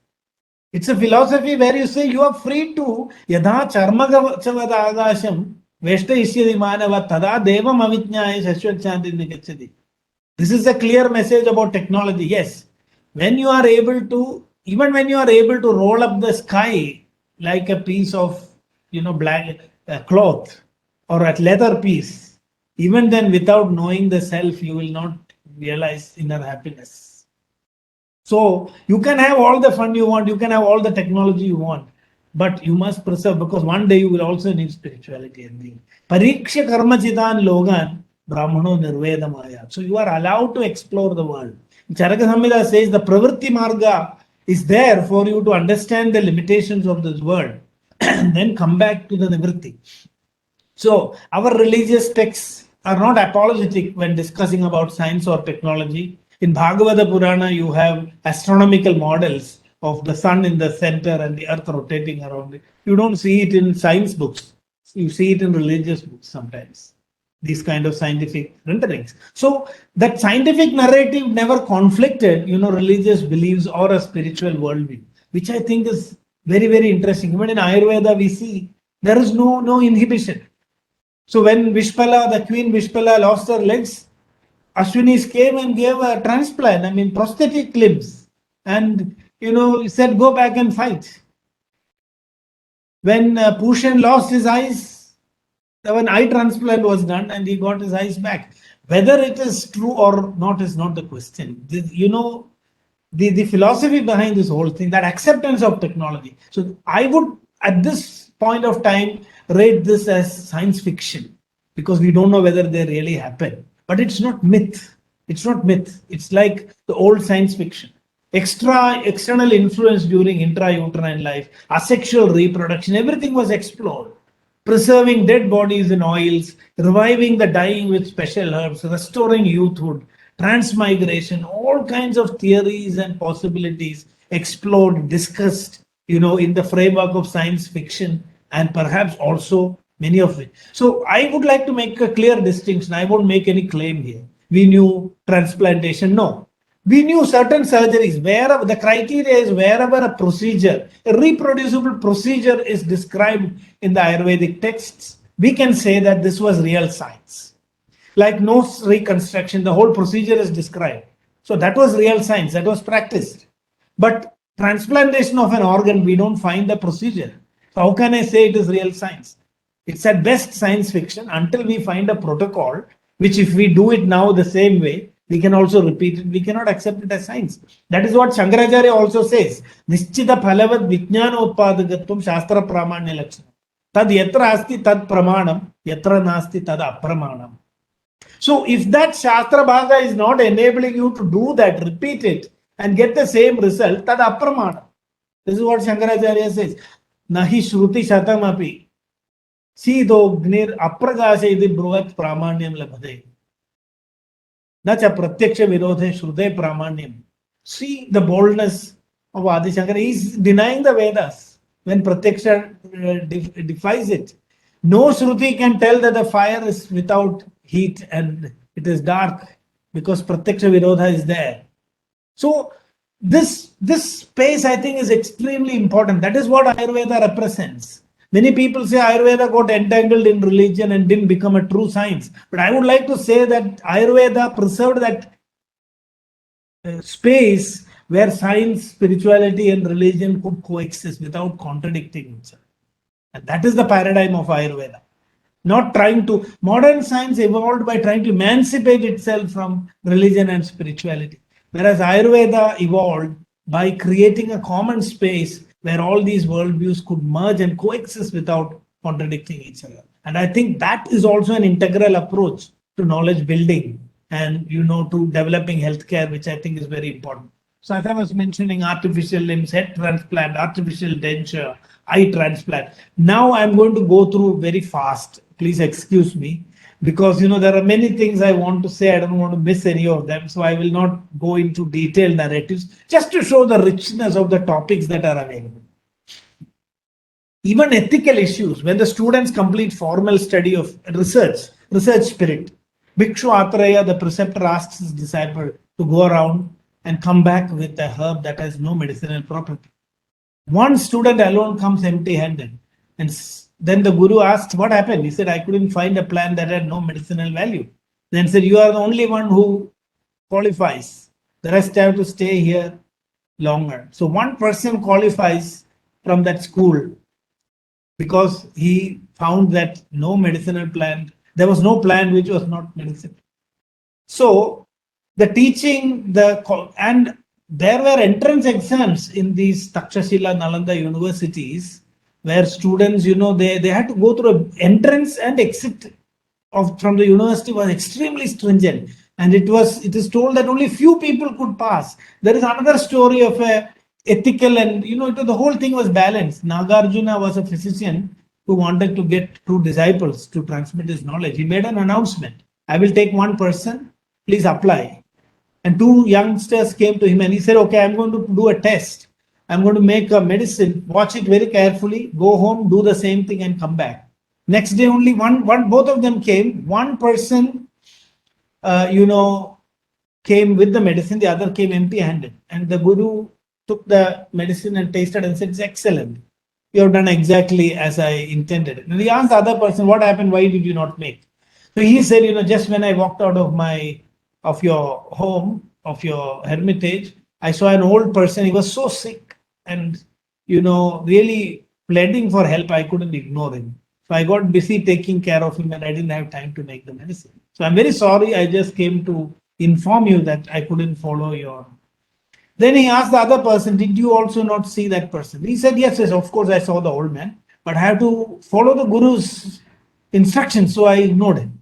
It's a philosophy where you say you are free to yadha charmagavachavadagasham veshtayishyadi manava tada devam avijnaya shashwat nikachati. This is a clear message about technology. Yes, when you are able to, even when you are able to roll up the sky like a piece of, black cloth or a leather piece, even then without knowing the self, you will not realize inner happiness. So you can have all the fun you want, you can have all the technology you want, but you must preserve, because one day you will also need spirituality and being. Pariksha karma chitan logan brahmano nirvedamaya. So you are allowed to explore the world. Charaka Samhita says the pravritti marga is there for you to understand the limitations of this world and then come back to the nivritti. So our religious texts are not apologetic when discussing about science or technology. In Bhagavata Purana, you have astronomical models of the sun in the center and the earth rotating around it. You don't see it in science books. You see it in religious books sometimes. These kind of scientific renderings. So that scientific narrative never conflicted, religious beliefs or a spiritual worldview, which I think is very, very interesting. Even in Ayurveda, we see there is no inhibition. So when Vishpala, the queen Vishpala lost her legs, Ashwinis came and gave a transplant, prosthetic limbs, and, said, go back and fight. When Pushan lost his eyes, an eye transplant was done and he got his eyes back. Whether it is true or not is not the question. The philosophy behind this whole thing, that acceptance of technology. So I would, at this point of time, rate this as science fiction, because we don't know whether they really happen. But it's not myth. It's not myth. It's like the old science fiction. External influence during intrauterine life, asexual reproduction, everything was explored. Preserving dead bodies in oils, reviving the dying with special herbs, restoring youthhood, transmigration, all kinds of theories and possibilities explored, discussed, in the framework of science fiction, and perhaps also many of it. So I would like to make a clear distinction. I won't make any claim here. We knew transplantation. No. We knew certain surgeries, wherever the criteria is wherever a procedure, a reproducible procedure is described in the Ayurvedic texts, we can say that this was real science. Like nose reconstruction, the whole procedure is described. So that was real science, that was practiced. But transplantation of an organ, we don't find the procedure. So how can I say it is real science? It's at best science fiction until we find a protocol, which if we do it now the same way, we can also repeat it. We cannot accept it as science. That is what Shankaracharya also says. Nischita phalavad vijnana utpadagatvam shastra pramanya lakshana. Tad yatra asti tad pramanam, yatra nasti tad apramanam. So if that shastra bhaga is not enabling you to do that, repeat it, and get the same result, tad apramanam. This is what Shankaracharya says. Nahi shruti shatam api. Sido gnir apragasha idi bruvat pramanyam labhade. Nacha pratyaksha virodhe shrude pramanyam. See the boldness of Adi Shankara. He is denying the Vedas when pratyaksha defies it. No Shruti can tell that the fire is without heat and it is dark because Pratyaksha Virodha is there. So this space, I think, is extremely important. That is what Ayurveda represents. Many people say Ayurveda got entangled in religion and didn't become a true science. But I would like to say that Ayurveda preserved that space where science, spirituality, and religion could coexist without contradicting each other. And that is the paradigm of Ayurveda. Not trying to, modern science evolved by trying to emancipate itself from religion and spirituality. Whereas Ayurveda evolved by creating a common space where all these worldviews could merge and coexist without contradicting each other. And I think that is also an integral approach to knowledge building and, to developing healthcare, which I think is very important. So as I was mentioning, artificial limbs, head transplant, artificial denture, eye transplant. Now I'm going to go through very fast. Please excuse me, because there are many things I want to say. I don't want to miss any of them. So I will not go into detailed narratives, just to show the richness of the topics that are available. Even ethical issues, when the students complete formal study of research spirit, Bhikshu Atreya, the preceptor, asks his disciple to go around and come back with a herb that has no medicinal property. One student alone comes empty-handed, and then the guru asked, what happened? He said, I couldn't find a plant that had no medicinal value. Then said, you are the only one who qualifies. The rest have to stay here longer. So one person qualifies from that school because he found that no medicinal plant, there was no plant which was not medicinal. So the teaching, and there were entrance exams in these Takshashila, Nalanda universities, where students, they had to go through an entrance and exit from the university was extremely stringent. And it is told that only few people could pass. There is another story of a ethical and, the whole thing was balanced. Nagarjuna was a physician who wanted to get two disciples to transmit his knowledge. He made an announcement. I will take one person, please apply. And two youngsters came to him and he said, okay, I'm going to do a test. I'm going to make a medicine, watch it very carefully, go home, do the same thing and come back. Next day only both of them came. One person, came with the medicine, the other came empty-handed. And the guru took the medicine and tasted and said, it's excellent. You have done exactly as I intended. And he asked the other person, what happened? Why did you not make? So he said, just when I walked out of your home, of your hermitage, I saw an old person. He was so sick and, really pleading for help. I couldn't ignore him. So I got busy taking care of him and I didn't have time to make the medicine. So I'm very sorry. I just came to inform you that I couldn't follow your. Then he asked the other person, did you also not see that person? He said, yes, of course I saw the old man, but I have to follow the guru's instructions. So I ignored him.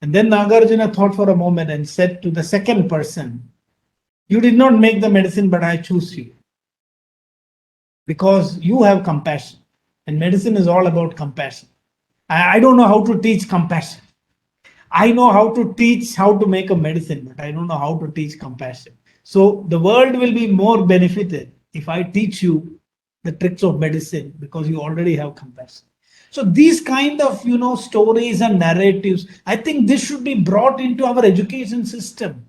And then Nagarjuna thought for a moment and said to the second person, you did not make the medicine, but I choose you. Because you have compassion. And medicine is all about compassion. I don't know how to teach compassion. I know how to teach how to make a medicine, but I don't know how to teach compassion. So the world will be more benefited if I teach you the tricks of medicine because you already have compassion. So these kind of, stories and narratives, I think this should be brought into our education system.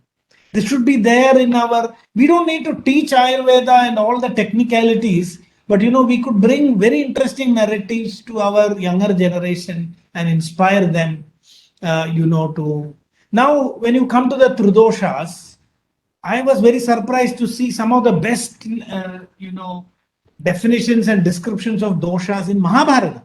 This should be there we don't need to teach Ayurveda and all the technicalities, but, we could bring very interesting narratives to our younger generation and inspire them, to. Now, when you come to the Tridoshas, I was very surprised to see some of the best, definitions and descriptions of doshas in Mahabharata.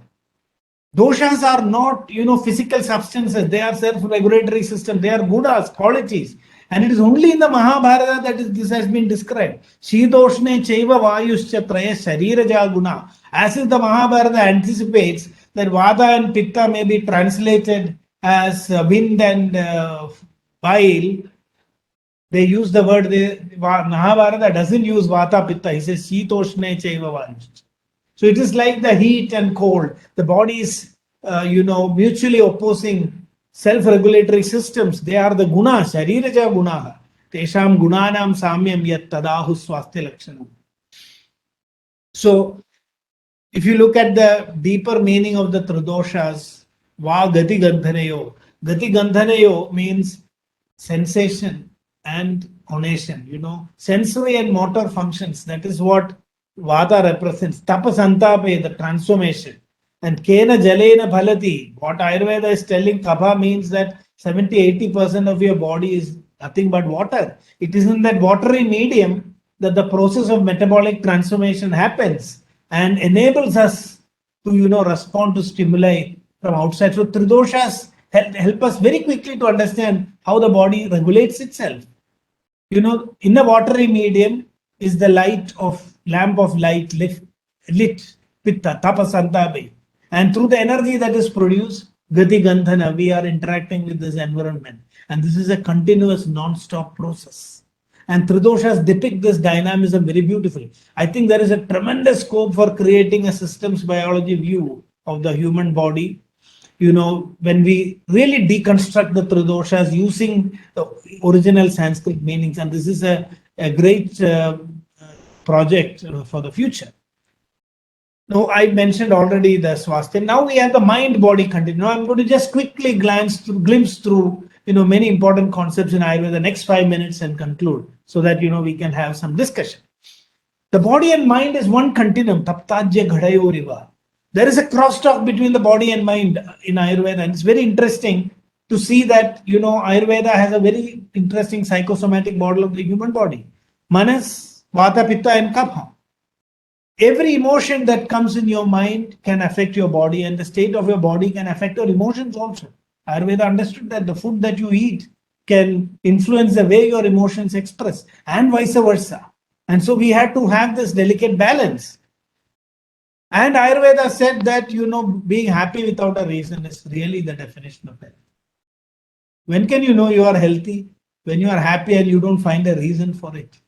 Doshas are not, physical substances. They are self-regulatory systems. They are gunas, qualities. And it is only in the Mahabharata that this has been described. Shidoshne chaiva vayuscha traya shariraja guna. As if the Mahabharata anticipates that Vata and Pitta may be translated as wind and bile. They use the word, Mahabharata doesn't use Vata Pitta. He says Shitoshne chaiva vayuscha. So it is like the heat and cold. The body is, mutually opposing self-regulatory systems. They are the guna, shariraja gunaha. Tesham gunanam samyam yat tadahu swastya lakshanam. So, if you look at the deeper meaning of the Tridoshas, Va Gati Gandhanayo. Gati Gandhanayo means sensation and conation, sensory and motor functions. That is what Vata represents. Tapasantape, the transformation. And Kena Jalena Bhalati, what Ayurveda is telling, Kapha means that 70-80% of your body is nothing but water. It is in that watery medium that the process of metabolic transformation happens and enables us to, respond to stimuli from outside. So Tridoshas help us very quickly to understand how the body regulates itself. In a watery medium is the lamp of light lit, pitta, tapasantabe. And through the energy that is produced, Gati Gandhana, we are interacting with this environment. And this is a continuous non-stop process. And Tridoshas depict this dynamism very beautifully. I think there is a tremendous scope for creating a systems biology view of the human body. When we really deconstruct the Tridoshas using the original Sanskrit meanings, and this is a great project for the future. Now, I mentioned already the Swasthya. Now we have the mind-body continuum. I'm going to just quickly glimpse through, many important concepts in Ayurveda the next 5 minutes and conclude so that, we can have some discussion. The body and mind is one continuum. Taptajya ghadayoriva. There is a crosstalk between the body and mind in Ayurveda, and it's very interesting to see that, Ayurveda has a very interesting psychosomatic model of the human body. Manas, Vata, Pitta, and Kapha. Every emotion that comes in your mind can affect your body, and the state of your body can affect your emotions also. Ayurveda understood that the food that you eat can influence the way your emotions express, and vice versa. And so we had to have this delicate balance. And Ayurveda said that, being happy without a reason is really the definition of health. When can you know you are healthy? When you are happy and you don't find a reason for it.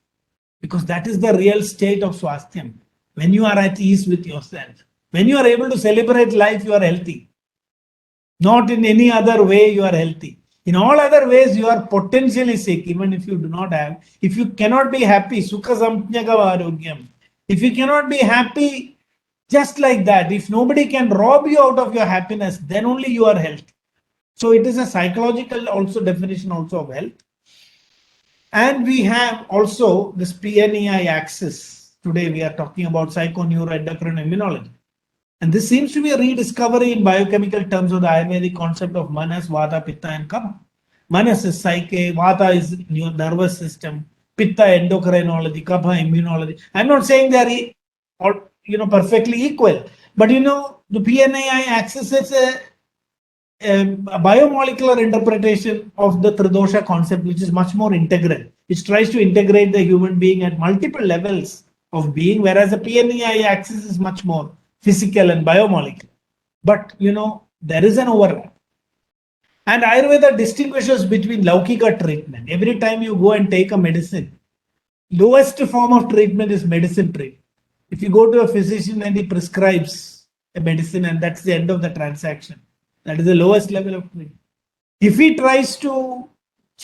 Because that is the real state of swasthyam. When you are at ease with yourself. When you are able to celebrate life, you are healthy. Not in any other way you are healthy. In all other ways, you are potentially sick, even if you do not have. If you cannot be happy, sukha samjnaka arogyam. If you cannot be happy, just like that, if nobody can rob you out of your happiness, then only you are healthy. So it is a psychological definition of health. And we have also this PNEI axis. Today we are talking about psychoneuroendocrine immunology. And this seems to be a rediscovery in biochemical terms of the Ayurvedic concept of Manas, Vata, Pitta, and Kapha. Manas is psyche, Vata is your nervous system, Pitta endocrinology, Kapha immunology. I'm not saying they are all perfectly equal, but the PNAI axis is a biomolecular interpretation of the Tridosha concept, which is much more integral. It tries to integrate the human being at multiple levels of being, whereas the PNAI axis is much more physical and biomolecular. But there is an overlap. And Ayurveda distinguishes between Laukika treatment. Every time you go and take a medicine, lowest form of treatment is medicine treatment. If you go to a physician and he prescribes a medicine and that's the end of the transaction, that is the lowest level of treatment. If he tries to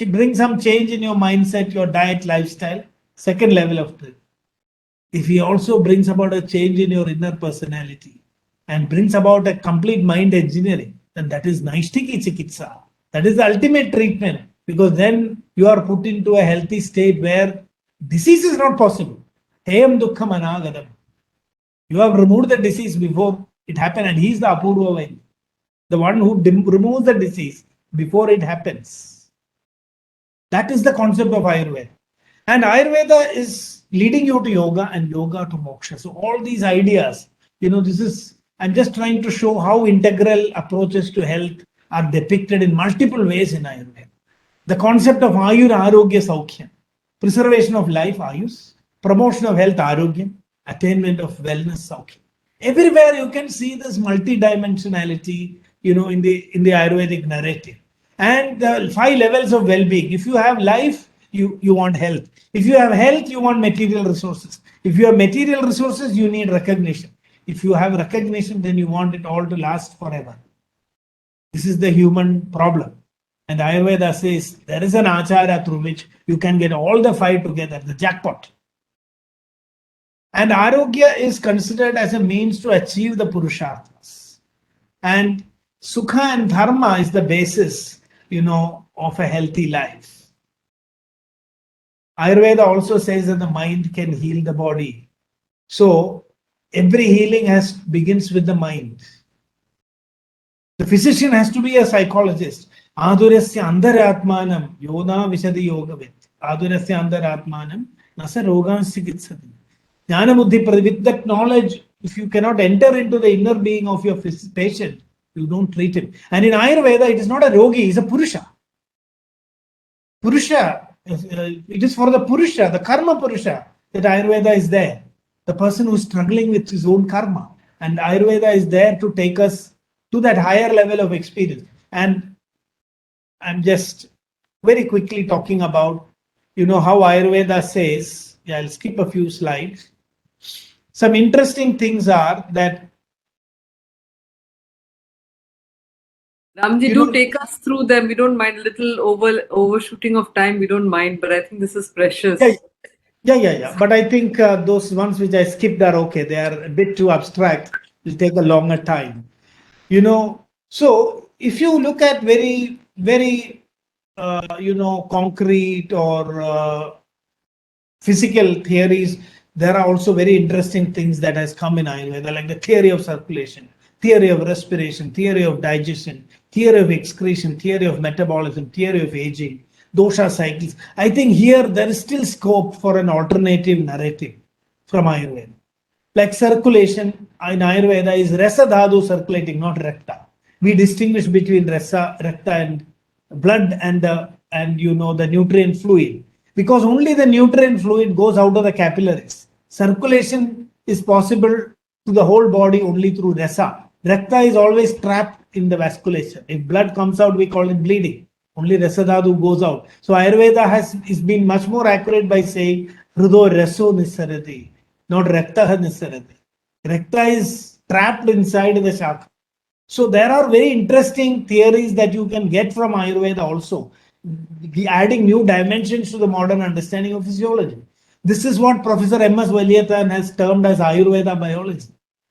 bring some change in your mindset, your diet, lifestyle, second level of treatment. If he also brings about a change in your inner personality and brings about a complete mind engineering, then that is Naishtiki Chikitsa. That is the ultimate treatment, because then you are put into a healthy state where disease is not possible. Heyam Dukkham Anagadam. You have removed the disease before it happened, and he is the Apurva Vaidya, the one who removes the disease before it happens. That is the concept of Ayurveda. And Ayurveda is leading you to yoga and yoga to moksha. So all these ideas, I'm just trying to show how integral approaches to health are depicted in multiple ways in Ayurveda. The concept of Ayur Arogya Saukhya, preservation of life, Ayus, promotion of health, Arogyam, attainment of wellness, Saukhya. Everywhere you can see this multidimensionality, in the Ayurvedic narrative. And the 5 levels of well-being. If you have life, you want health. If you have health, you want material resources. If you have material resources, you need recognition. If you have recognition, then you want it all to last forever. This is the human problem. And Ayurveda says there is an acharya through which you can get all the 5 together, the jackpot. And Arogya is considered as a means to achieve the Purusharthas. And Sukha and Dharma is the basis, of a healthy life. Ayurveda also says that the mind can heal the body. So every healing begins with the mind. The physician has to be a psychologist. Adurasya andaratmanam yona vishadi yogavet. Adurasya andaratmanam nasa rogan sikitsati. Jnana buddhi, with that knowledge, if you cannot enter into the inner being of your patient, you don't treat him. And in Ayurveda, it is not a rogi, it's a Purusha. Purusha, it is for the Purusha, the Karma Purusha, that Ayurveda is there. The person who is struggling with his own karma. And Ayurveda is there to take us to that higher level of experience. And I'm just very quickly talking about, how Ayurveda says, I'll skip a few slides. Some interesting things are that Ramji, do take us through them. We don't mind a little overshooting of time. We don't mind, but I think this is precious. Yeah. But I think those ones which I skipped are okay. They are a bit too abstract. Will take a longer time. So if you look at very, very, concrete or physical theories, there are also very interesting things that has come in Ayurveda, like the theory of circulation, theory of respiration, theory of digestion, theory of excretion, theory of metabolism, theory of aging, dosha cycles. I think here there is still scope for an alternative narrative from Ayurveda. Like circulation in Ayurveda is rasa dhatu circulating, not rakta. We distinguish between rasa, rakta, and blood and the nutrient fluid, because only the nutrient fluid goes out of the capillaries. Circulation is possible to the whole body only through rasa. Rakta is always trapped in the vasculature. If blood comes out, we call it bleeding. Only rasa dhatu goes out. So Ayurveda is been much more accurate by saying hrudo raso nisarati, not rakta nisarati. Rakta is trapped inside the chakra. So there are very interesting theories that you can get from Ayurveda also, adding new dimensions to the modern understanding of physiology. This is what Professor M.S. Valiathan has termed as Ayurveda biology.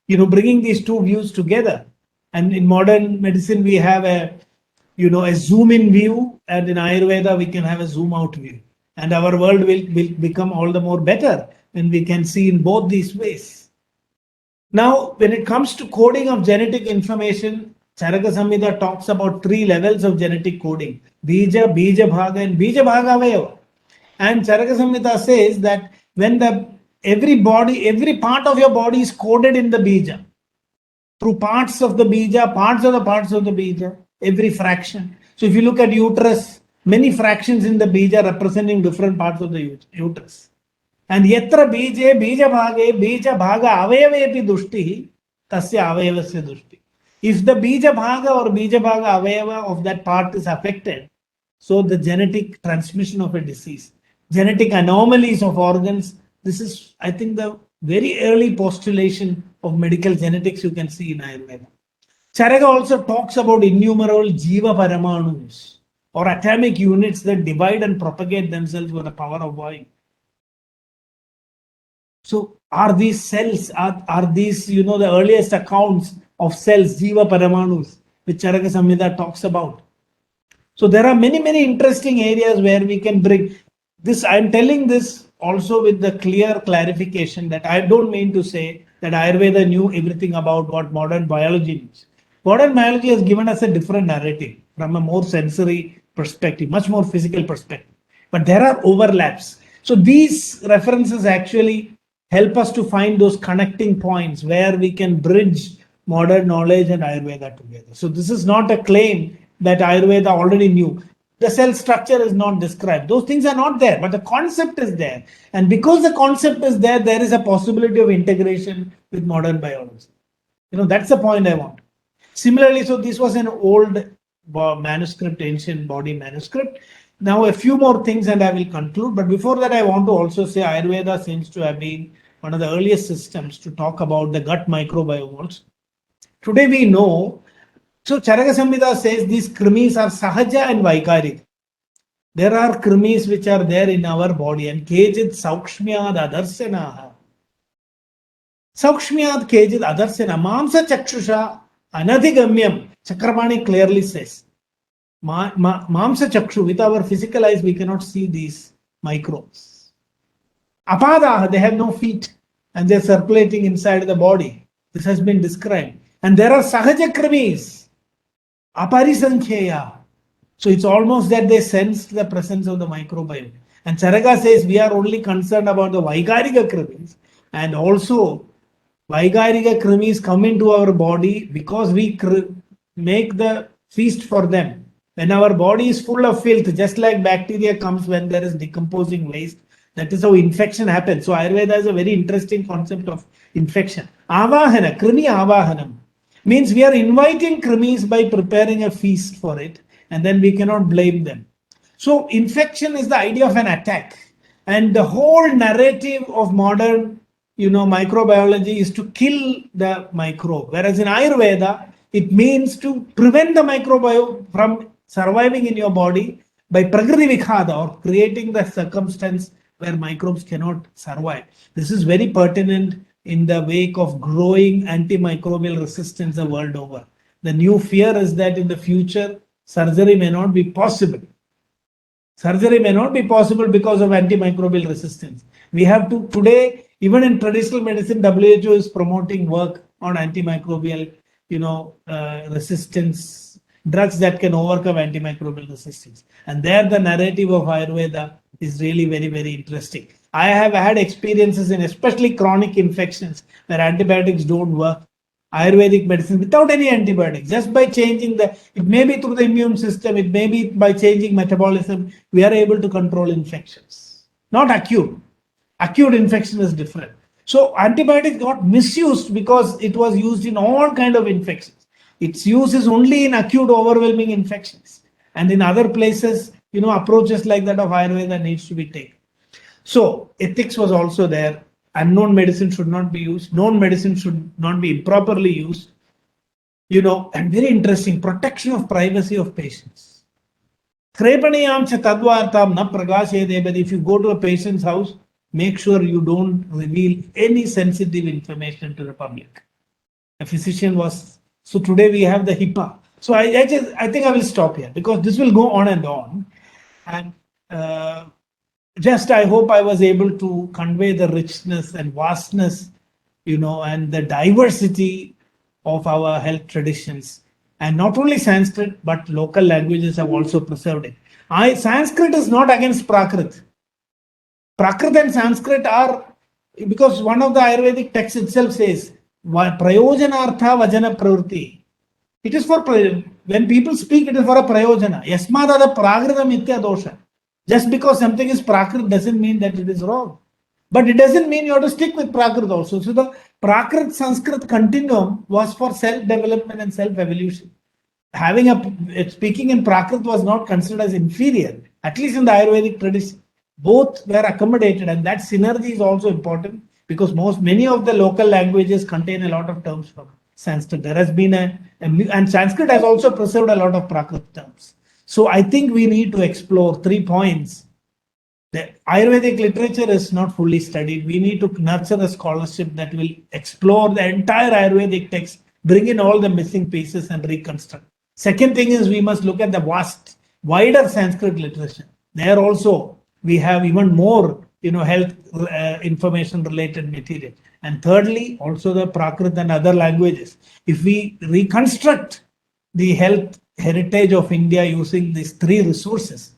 Bringing these two views together. And in modern medicine, we have a zoom in view, and in Ayurveda, we can have a zoom out view. And our world will become all the more better when we can see in both these ways. Now, when it comes to coding of genetic information, Charaka Samhita talks about 3 levels of genetic coding: Bija, Bija Bhaga, and Bija Bhaga Avayava. And Charaka Samhita says that when every part of your body is coded in the Bija, through parts of the Bija, parts of the Bija, every fraction. So if you look at uterus, many fractions in the Bija representing different parts of the uterus. And yatra bije, bija bhaga avayavepi dushti, tasya avayavasya dushti. If the bija bhaga or bija bhaga avayava of that part is affected, so the genetic transmission of a disease, genetic anomalies of organs, this is, I think, the very early postulation of medical genetics you can see in Ayurveda. Charaka also talks about innumerable jiva paramanus, or atomic units that divide and propagate themselves with the power of Vayu. So are these cells, are these, the earliest accounts of cells, Jiva Paramanus, which Charaka Samhita talks about. So there are many, many interesting areas where we can bring this. I'm telling this also with the clear clarification that I don't mean to say that Ayurveda knew everything about what modern biology means. Modern biology has given us a different narrative from a more sensory perspective, much more physical perspective. But there are overlaps. So these references actually help us to find those connecting points where we can bridge modern knowledge and Ayurveda together. So this is not a claim that Ayurveda already knew. The cell structure is not described. Those things are not there, but the concept is there. And because the concept is there, there is a possibility of integration with modern biology. That's the point I want. Similarly, so this was an old manuscript, ancient body manuscript. Now a few more things and I will conclude. But before that, I want to also say Ayurveda seems to have been one of the earliest systems to talk about the gut microbiome. Today we know, so Charaka Samhita says these krimis are sahaja and vaikarika. There are krimis which are there in our body, and kejit saukshmyad adarsanaha. Saukshmyat kejid adarsena mamsa chakshusha anadhigamyam. Chakrapani clearly says. Mamsa chakshu, with our physical eyes, we cannot see these microbes. Apada, they have no feet and they're circulating inside the body. This has been described. And there are sahaja krimis, aparisankhya. So it's almost that they sense the presence of the microbiome. And Charaka says we are only concerned about the Vaikarika krimis. And also, Vaikarika krimis come into our body because we make the feast for them. When our body is full of filth, just like bacteria comes when there is decomposing waste, that is how infection happens. So Ayurveda is a very interesting concept of infection. Avahana, krimi avahanam, means we are inviting krimis by preparing a feast for it, and then we cannot blame them. So infection is the idea of an attack. And the whole narrative of modern, microbiology is to kill the microbe. Whereas in Ayurveda, it means to prevent the microbiome from surviving in your body by prakriti vikhada, or creating the circumstance where microbes cannot survive. This is very pertinent in the wake of growing antimicrobial resistance the world over. The new fear is that in the future, surgery may not be possible. Surgery may not be possible because of antimicrobial resistance. We have to, today, even in traditional medicine, WHO is promoting work on antimicrobial, resistance, drugs that can overcome antimicrobial resistance. And there the narrative of Ayurveda is really very, very interesting. I have had experiences in especially chronic infections where antibiotics don't work. Ayurvedic medicine without any antibiotics, just by changing it may be through the immune system, it may be by changing metabolism, we are able to control infections. Not acute. Acute infection is different. So antibiotics got misused because it was used in all kinds of infections. Its use is only in acute overwhelming infections. And in other places, approaches like that of Ayurveda needs to be taken. So ethics was also there. Unknown medicine should not be used. Known medicine should not be improperly used. And very interesting, protection of privacy of patients. Krepaniyam cha tadvartam na pragashyate. If you go to a patient's house, make sure you don't reveal any sensitive information to the public. A physician was, so today we have the HIPAA. So I think I will stop here because this will go on and on. And I hope I was able to convey the richness and vastness, and the diversity of our health traditions. And not only Sanskrit, but local languages have also preserved it. Sanskrit is not against Prakrit. Prakrit and Sanskrit are, because one of the Ayurvedic texts itself says, Prayojanartha Vajana Pravritti. It is for, when people speak, it is for a Prayojana. Yasmadada Prakrita Mitya Dosha. Just because something is Prakrit doesn't mean that it is wrong. But it doesn't mean you have to stick with Prakrit also. So the Prakrit Sanskrit continuum was for self-development and self-evolution. Speaking in Prakrit was not considered as inferior, at least in the Ayurvedic tradition. Both were accommodated, and that synergy is also important because many of the local languages contain a lot of terms from Sanskrit. There has been and Sanskrit has also preserved a lot of Prakrit terms. So I think we need to explore 3 points. The Ayurvedic literature is not fully studied. We need to nurture a scholarship that will explore the entire Ayurvedic text, bring in all the missing pieces and reconstruct. Second thing is we must look at the wider Sanskrit literature. There also we have even more, health information related material. And thirdly, also the Prakrit and other languages. If we reconstruct the health heritage of India using these 3 resources,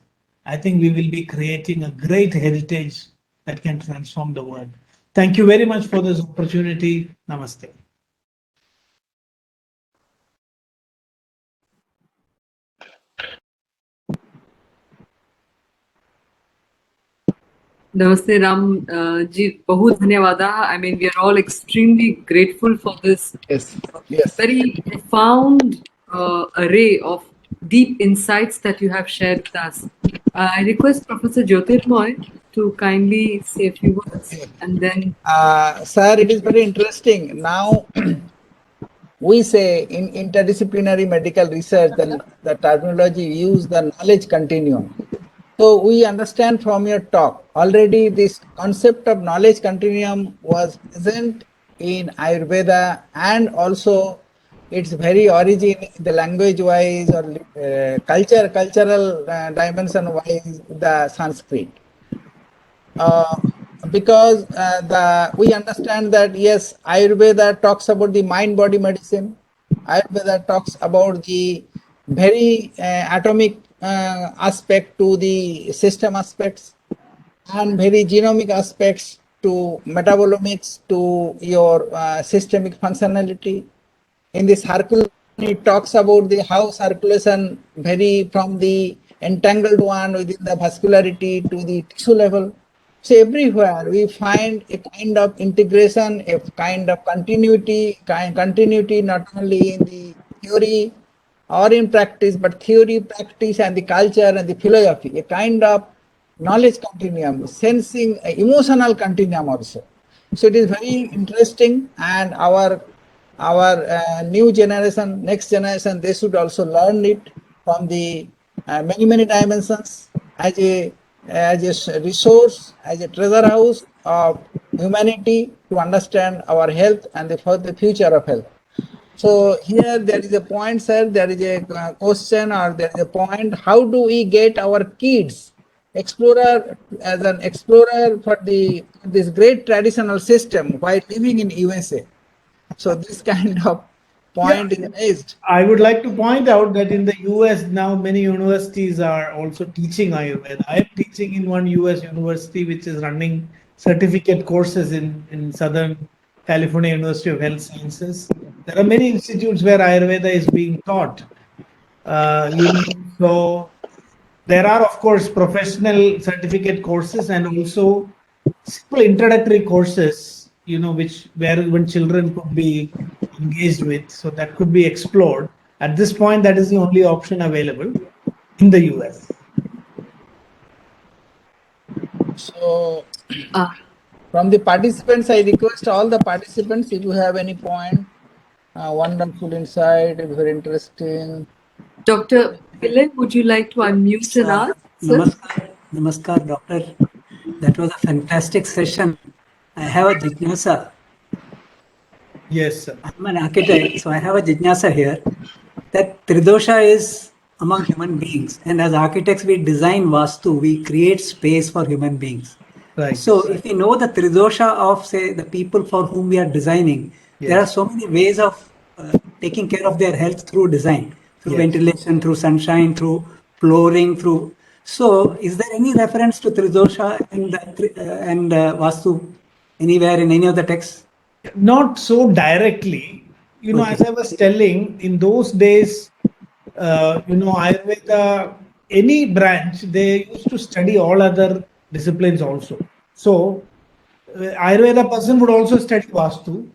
I think we will be creating a great heritage that can transform the world. Thank you very much for this opportunity. Namaste. Namaste Ram ji, bahut dhanyawada. I mean, we are all extremely grateful for this very profound array of deep insights that you have shared with us. I request Professor Jyotirmoy to kindly say a few words and then. Sir, it is very interesting. Now, we say in interdisciplinary medical research, the terminology use the knowledge continuum. So we understand from your talk, already this concept of knowledge continuum was present in Ayurveda, and also its very origin, the language wise or cultural dimension wise, the Sanskrit. Because we understand that yes, Ayurveda talks about the mind body medicine. Ayurveda talks about the very atomic aspect to the system aspects, and very genomic aspects to metabolomics to your systemic functionality. In this circle, it talks about the how circulation vary from the entangled one within the vascularity to the tissue level. So everywhere we find a kind of integration, a kind of continuity not only in the theory or in practice, but theory, practice, and the culture and the philosophy, a kind of knowledge continuum, sensing, emotional continuum also. So it is very interesting, and our new generation, next generation, they should also learn it from the many dimensions as a resource, as a treasure house of humanity to understand our health and for the future of health. So here there is a point, sir, there is a question or there is a point, how do we get our kids explorer as an explorer for this great traditional system while living in USA? So this kind of point is raised. I would like to point out that in the US now many universities are also teaching Ayurveda. I am teaching in one US university which is running certificate courses in Southern California University of Health Sciences. There are many institutes where Ayurveda is being taught. So there are, of course, professional certificate courses and also simple introductory courses, which where even children could be engaged with. So that could be explored. At this point, that is the only option available in the US. So from the participants, I request all the participants, if you have any point, wonderful insight, very interesting. Dr. Pillai, would you like to unmute and ask? Namaskar, doctor. That was a fantastic session. I have a jitnasa. Yes, sir. I'm an architect, so I have a jitnasa here. That Tridosha is among human beings. And as architects, we design Vastu, we create space for human beings. Right. So if we know the Tridosha of, say, the people for whom we are designing, there are so many ways of taking care of their health through design, through ventilation, through sunshine, through flooring, through. So is there any reference to Tridosha and Vastu anywhere in any of the texts? Not so directly. As I was telling, in those days, Ayurveda, any branch, they used to study all other disciplines also. So, Ayurveda person would also study Vastu.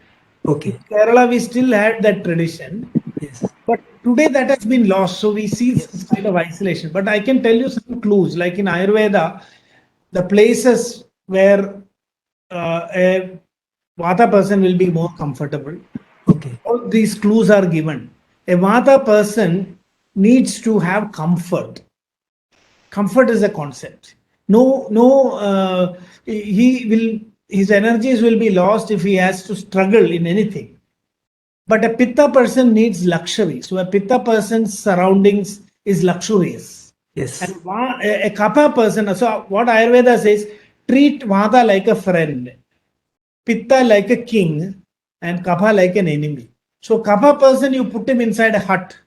Okay. In Kerala, we still had that tradition. Yes. But today that has been lost. So we see this kind of isolation. But I can tell you some clues. Like in Ayurveda, the places where a Vata person will be more comfortable. Okay. All these clues are given. A Vata person needs to have comfort. Comfort is a concept. His energies will be lost if he has to struggle in anything. But a Pitta person needs luxury. So a Pitta person's surroundings is luxurious. Yes. And a Kapha person, so what Ayurveda says, treat Vata like a friend, Pitta like a king, and Kapha like an enemy. So Kapha person, you put him inside a hut.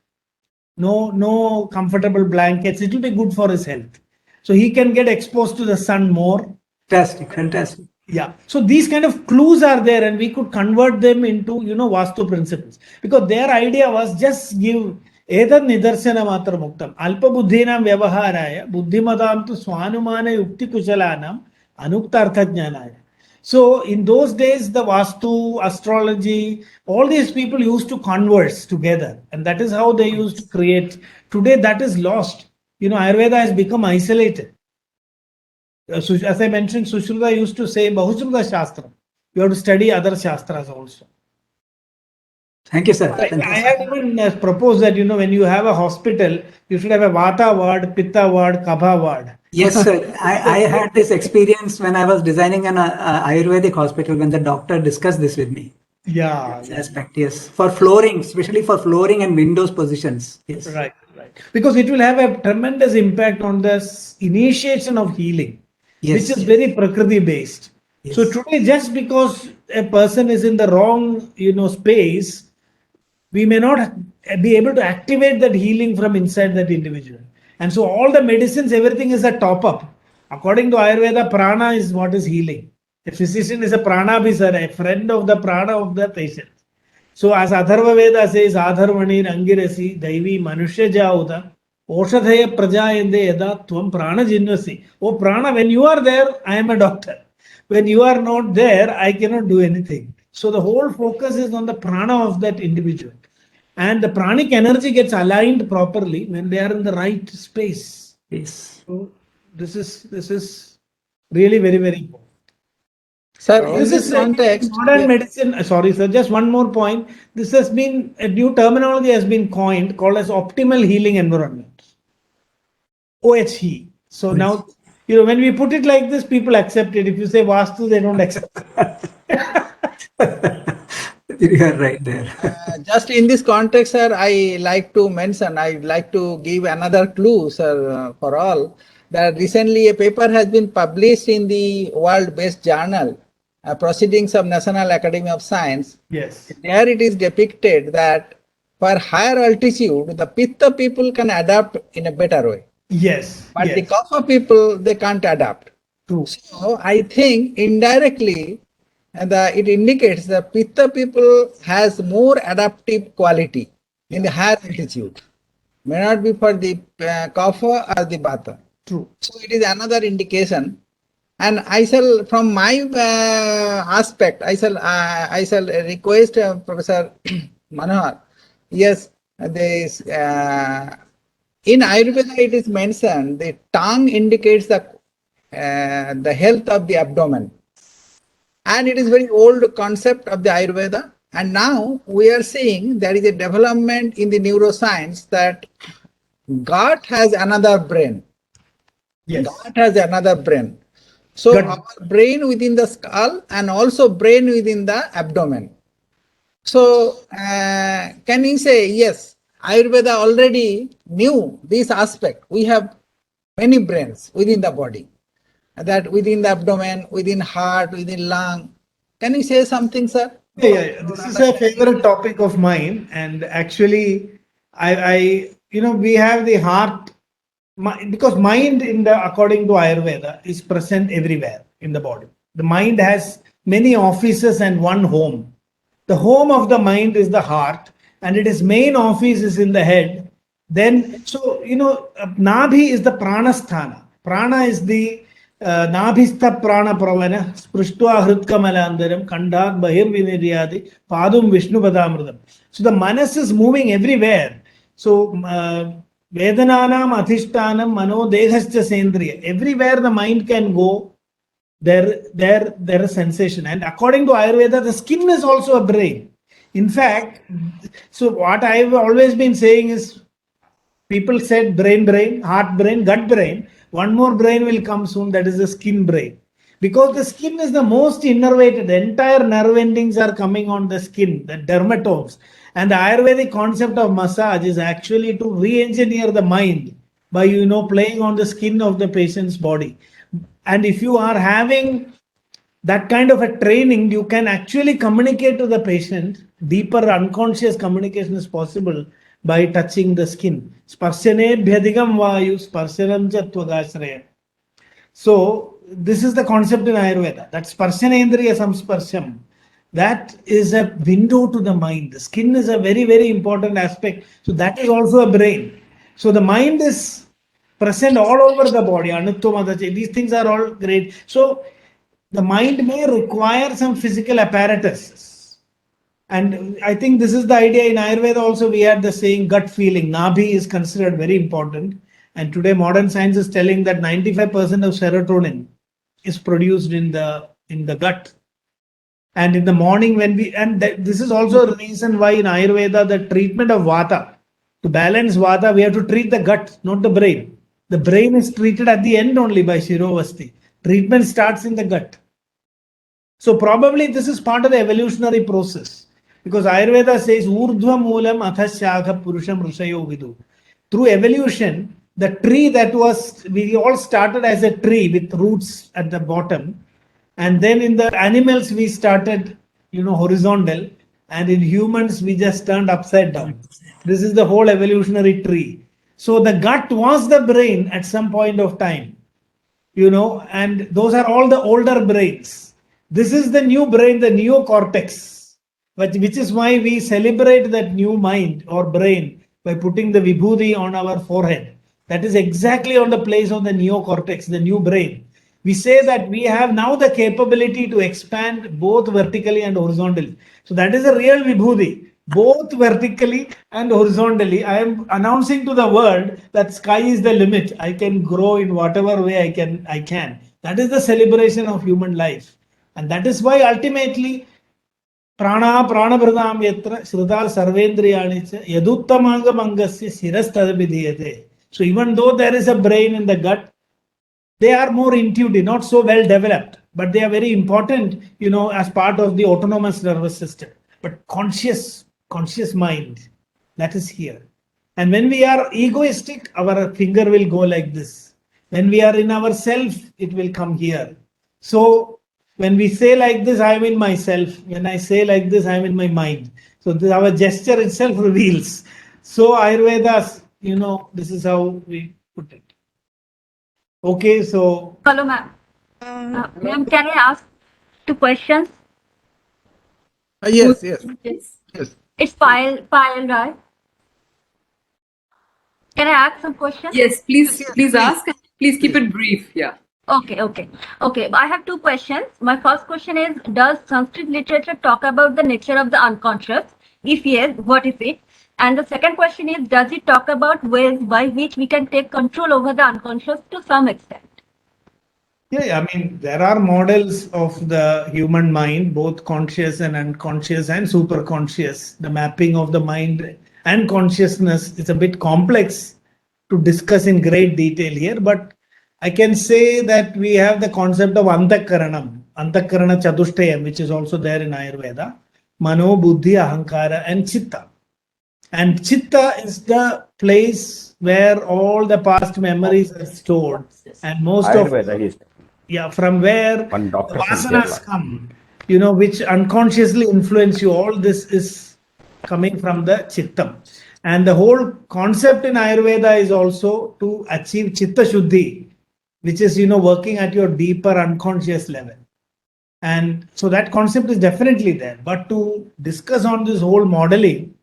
No comfortable blankets. It will be good for his health. So he can get exposed to the sun more. Fantastic. Yeah. So these kind of clues are there, and we could convert them into, Vastu principles. Because their idea was just give Edad Nidarsana Matra Muktam. Alpa Buddhinam Vyavaharaya, Buddhimadam tu Swanumana Yukti Kuchalanam, Anukta Artha Jnanaya. So in those days, the Vastu, astrology, all these people used to converse together. And that is how they used to create. Today, that is lost. Ayurveda has become isolated. As I mentioned, Sushruta used to say, Bahusruta Shastra. You have to study other Shastras also. Thank you, sir. I had even proposed that, when you have a hospital, you should have a Vata ward, Pitta ward, Kapha ward. Yes, sir. I had this experience when I was designing an Ayurvedic hospital when the doctor discussed this with me. Yeah, yeah. aspect. Yes, for flooring, especially for flooring and windows positions. Yes. Right, right. Because it will have a tremendous impact on the initiation of healing, Yes. which is very Prakriti based. So Yes. today, just because a person is in the wrong, space, we may not be able to activate that healing from inside that individual. And so all the medicines, everything is a top up. According to Ayurveda, prana is what is healing. A physician is a prana a friend of the prana of the patient. So as Atharva Veda says, Adharvani Angirasi Daivi Manushya Jauta Oshadhaya Prajayende Yada Tvam Prana Jinvasi. Oh Prana, when you are there, I am a doctor. When you are not there, I cannot do anything. So the whole focus is on the prana of that individual. And the pranic energy gets aligned properly when they are in the right space. Yes. So this is really very, very important. Sir, in This this is context, modern medicine. Sorry, sir. Just one more point. This has been a new terminology has been coined called as optimal healing environment. OHE. So now, when we put it like this, people accept it. If you say Vastu, they don't accept it. You are right there. just in this context, sir, I like to give another clue, sir, for all, that recently a paper has been published in the world-based journal, Proceedings of National Academy of Science. Yes. There it is depicted that for higher altitude, the Pitta people can adapt in a better way. Yes. But the Yes. Kapha people, they can't adapt. True. So I think indirectly, it indicates that Pitta people has more adaptive quality in the higher altitude. May not be for the Kapha or the Vata. True. So it is another indication. And I shall, from my aspect, I shall request Professor Manohar. Yes, this in Ayurveda it is mentioned the tongue indicates the health of the abdomen, and it is very old concept of the Ayurveda. And now we are seeing there is a development in the neuroscience that gut has another brain. Yes. Gut has another brain. So Gut. our brain within the skull and also brain within the abdomen. So can you say, yes, Ayurveda already knew this aspect. We have many brains within the body, that within the abdomen, within heart, within lung. Can you say something, sir? Yeah. This is a favorite topic of mine, and actually, we have the heart, because mind according to Ayurveda is present everywhere in the body. The mind has many offices and one home. The home of the mind is the heart, and its main office is in the head. Then, Nabhi is the pranasthana. Prana is the Nabhistha prana pravana, Sprishtva hritkamalandaram, Kandhat bahir viniryadi, Padum Vishnu padamridam. So the manas is moving everywhere. So, Vedananam Athishtanam Mano Dehascha Sendriya. Everywhere the mind can go, there is sensation. And according to Ayurveda, the skin is also a brain. In fact, so what I've always been saying is, people said brain, heart brain, gut brain. One more brain will come soon, that is the skin brain. Because the skin is the most innervated, the entire nerve endings are coming on the skin, the dermatomes. And the Ayurvedic concept of massage is actually to re-engineer the mind by, playing on the skin of the patient's body. And if you are having that kind of a training, you can actually communicate to the patient. Deeper unconscious communication is possible by touching the skin. Sparshane bhyadigam vayu sparshanam tvagashreya. So this is the concept in Ayurveda, that sparshanendriya samsparsham. That is a window to the mind. The skin is a very, very important aspect. So that is also a brain. So the mind is present all over the body. These things are all great. So the mind may require some physical apparatus. And I think this is the idea in Ayurveda also. We had the saying gut feeling. Nabhi is considered very important. And today modern science is telling that 95% of serotonin is produced in the gut. And in the morning this is also a reason why in Ayurveda, the treatment of Vata, to balance Vata, we have to treat the gut, not the brain. The brain is treated at the end only by Shirovasti. Treatment starts in the gut. So probably this is part of the evolutionary process, because Ayurveda says urdhva moolam athashakha purusham rishayo vidu. Through evolution, the tree that was, we all started as a tree with roots at the bottom, and then in the animals we started, horizontal, and in humans we just turned upside down. This is the whole evolutionary tree. So the gut was the brain at some point of time, and those are all the older brains. This is the new brain, the neocortex, which is why we celebrate that new mind or brain by putting the vibhuti on our forehead. That is exactly on the place of the neocortex, the new brain. We say that we have now the capability to expand both vertically and horizontally. So that is a real vibhuti, both vertically and horizontally. I am announcing to the world that sky is the limit. I can grow in whatever way I can. That is the celebration of human life. And that is why ultimately prana pranabhradam yatra shrudar sarvendriyani cha yaduttamanga mangasya sirastadabhidiyate. So even though there is a brain in the gut, they are more intuitive, not so well developed, but they are very important, as part of the autonomous nervous system. But conscious mind, that is here. And when we are egoistic, our finger will go like this. When we are in ourself, it will come here. So when we say like this, I am in myself. When I say like this, I am in my mind. So our gesture itself reveals. So Ayurveda, this is how we put it. Okay, so. Hello, ma'am. Ma'am, can I ask 2 questions? Yes. It's Payal, right? Can I ask some questions? Yes, please ask. Please keep it brief. Yeah. Okay. I have 2 questions. My first question is, does Sanskrit literature talk about the nature of the unconscious? If yes, what is it? And the second question is, does it talk about ways by which we can take control over the unconscious to some extent? Yeah, I mean, there are models of the human mind, both conscious and unconscious and superconscious. The mapping of the mind and consciousness is a bit complex to discuss in great detail here, but I can say that we have the concept of Antakaranam, Antakarana Chatushtayam, which is also there in Ayurveda, Mano, Buddhi, Ahankara, and Chitta. And Chitta is the place where all the past memories are stored, and most from where the vasanas come, which unconsciously influence you. All this is coming from the Chittam. And the whole concept in Ayurveda is also to achieve Chitta Shuddhi, which is, working at your deeper unconscious level. And so that concept is definitely there. But to discuss on this whole modeling,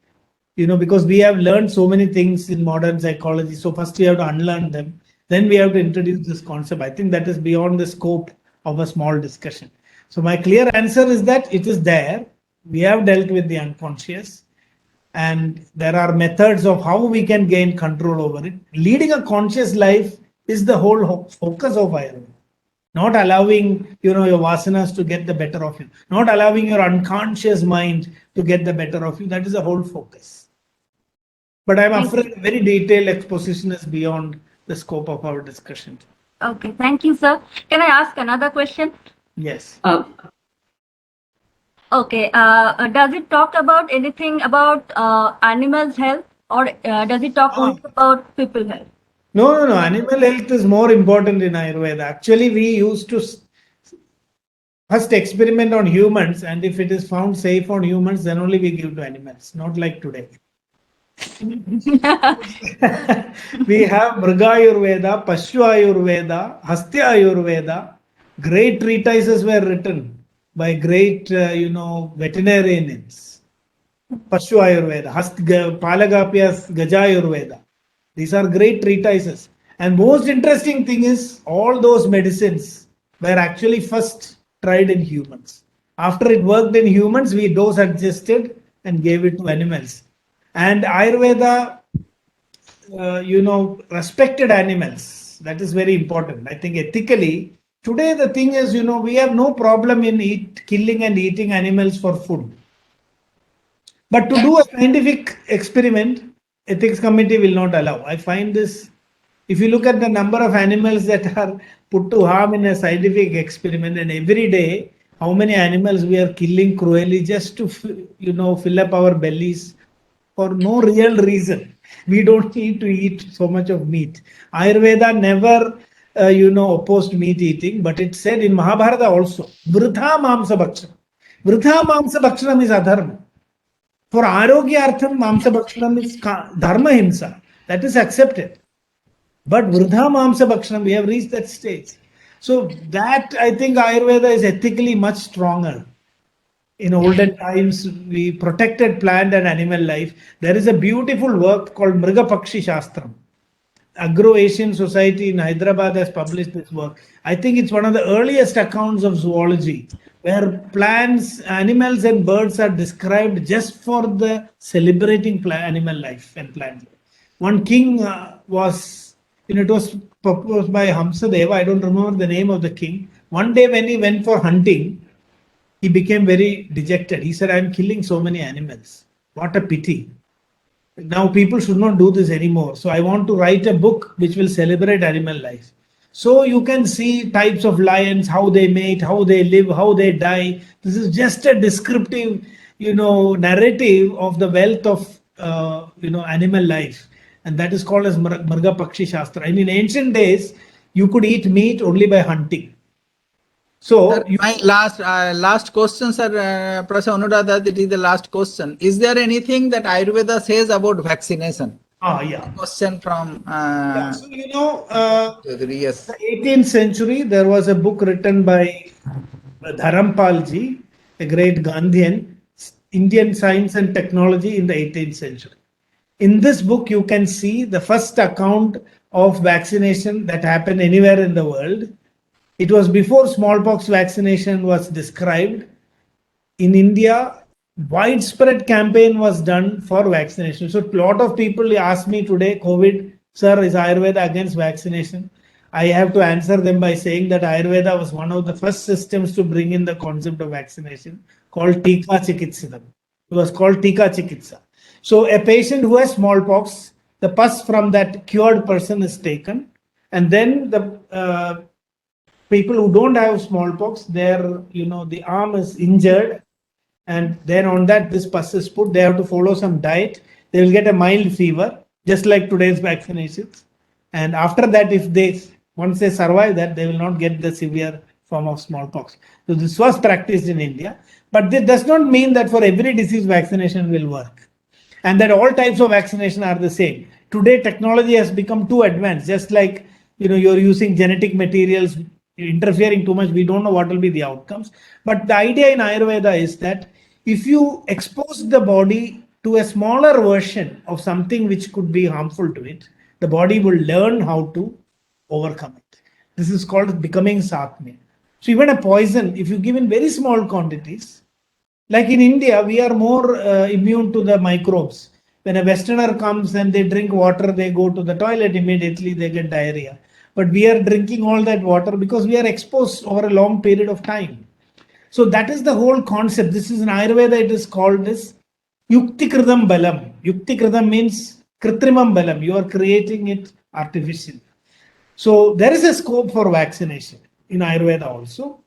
because we have learned so many things in modern psychology. So first we have to unlearn them. Then we have to introduce this concept. I think that is beyond the scope of a small discussion. So my clear answer is that it is there. We have dealt with the unconscious. And there are methods of how we can gain control over it. Leading a conscious life is the whole focus of Ayurveda. Not allowing, your vasanas to get the better of you. Not allowing your unconscious mind to get the better of you. That is the whole focus. But I'm afraid a very detailed exposition is beyond the scope of our discussion. Okay, thank you, sir. Can I ask another question? Yes. Okay, does it talk about anything about animals' health, or does it talk only about people health? No. Animal health is more important in Ayurveda. Actually, we used to first experiment on humans, and if it is found safe on humans, then only we give to animals, not like today. We have Mriga Ayurveda, Pashtu Ayurveda, Hastya Ayurveda. Great treatises were written by great, veterinarians. Pashtu Ayurveda, Palagapya's Gaja Ayurveda. These are great treatises. And most interesting thing is all those medicines were actually first tried in humans. After it worked in humans, we dose adjusted and gave it to animals. And Ayurveda, respected animals. That is very important. I think ethically, today the thing is, we have no problem in killing and eating animals for food. But to do a scientific experiment, ethics committee will not allow. I find this, if you look at the number of animals that are put to harm in a scientific experiment, and every day how many animals we are killing cruelly just to fill up our bellies for no real reason. We don't need to eat so much of meat. Ayurveda never opposed meat eating, but it said in Mahabharata also, Vritha Mamsa Bhakshanam. Vritha Mamsa Bhakshanam is adharma. For Arogyartham Mamsa Bhakshanam is dharma himsa. That is accepted. But Vritha Mamsa Bhakshanam, we have reached that stage. So that I think Ayurveda is ethically much stronger. In olden times, we protected plant and animal life. There is a beautiful work called Mriga Pakshi Shastram. Agro-Asian Society in Hyderabad has published this work. I think it's one of the earliest accounts of zoology, where plants, animals, and birds are described just for the celebrating animal life and plant life. One king was, it was proposed by Hamsadeva. I don't remember the name of the king. One day when he went for hunting, he became very dejected. He said, I'm killing so many animals. What a pity. Now people should not do this anymore. So I want to write a book which will celebrate animal life. So you can see types of lions, how they mate, how they live, how they die. This is just a descriptive, narrative of the wealth of, animal life. And that is called as Mriga Pakshi Shastra. And in ancient days, you could eat meat only by hunting. So Sir, my last question, sir, Professor Anuradha, that is the last question. Is there anything that Ayurveda says about vaccination? Yeah. Question from So yes. the 18th century, there was a book written by Dharampalji, a great Gandhian, Indian Science and Technology in the 18th century. In this book, you can see the first account of vaccination that happened anywhere in the world. It was before smallpox vaccination was described. In India, widespread campaign was done for vaccination. So a lot of people ask me today, COVID, sir, is Ayurveda against vaccination? I have to answer them by saying that Ayurveda was one of the first systems to bring in the concept of vaccination called Tika Chikitsidam. It was called Tika Chikitsa. So a patient who has smallpox, the pus from that cured person is taken, and then the people who don't have smallpox, the arm is injured, and then on that this pus is put. They have to follow some diet. They will get a mild fever, just like today's vaccinations. And after that, once they survive that, they will not get the severe form of smallpox. So this was practiced in India, but this does not mean that for every disease vaccination will work, and that all types of vaccination are the same. Today, technology has become too advanced. Just like you're using genetic materials, interfering too much, we don't know what will be the outcomes. But the idea in Ayurveda is that if you expose the body to a smaller version of something which could be harmful to it, the body will learn how to overcome it. This is called becoming Satmya. So even a poison, if you give in very small quantities, like in India, we are more immune to the microbes. When a Westerner comes and they drink water, they go to the toilet immediately, they get diarrhea. But we are drinking all that water because we are exposed over a long period of time. So that is the whole concept. This is in Ayurveda, it is called as Yuktikridam Balam. Yuktikridam means Kritrimam Balam. You are creating it artificially. So there is a scope for vaccination in Ayurveda also.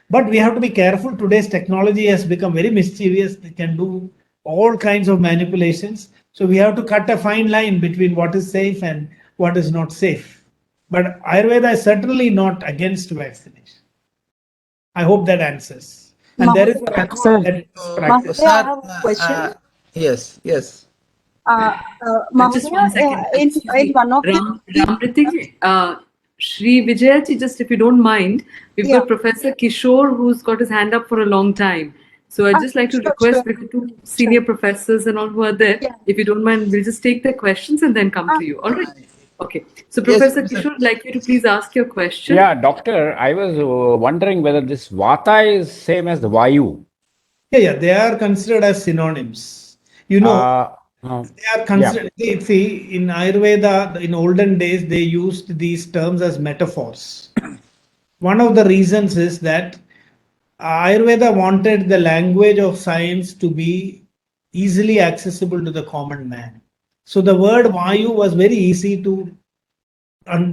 But we have to be careful. Today's technology has become very mischievous. They can do all kinds of manipulations. So we have to cut a fine line between what is safe and what is not safe. But Ayurveda is certainly not against vaccination. I hope that answers. And there is a record that is practiced. I have a question. Yes. Just one second. In one of Ramriti, Shri Vijayaji, just if you don't mind, we've got Professor Kishore who's got his hand up for a long time. So I'd just like to request the two senior professors and all who are there, if you don't mind, we'll just take their questions and then come to you. All right. Okay. So Professor Kishore, I'd like you to please ask your question. Yeah, doctor, I was wondering whether this Vata is same as the Vayu. Yeah, they are considered as synonyms. They are considered, see, in Ayurveda, in olden days, they used these terms as metaphors. One of the reasons is that Ayurveda wanted the language of science to be easily accessible to the common man. So the word Vayu was very easy to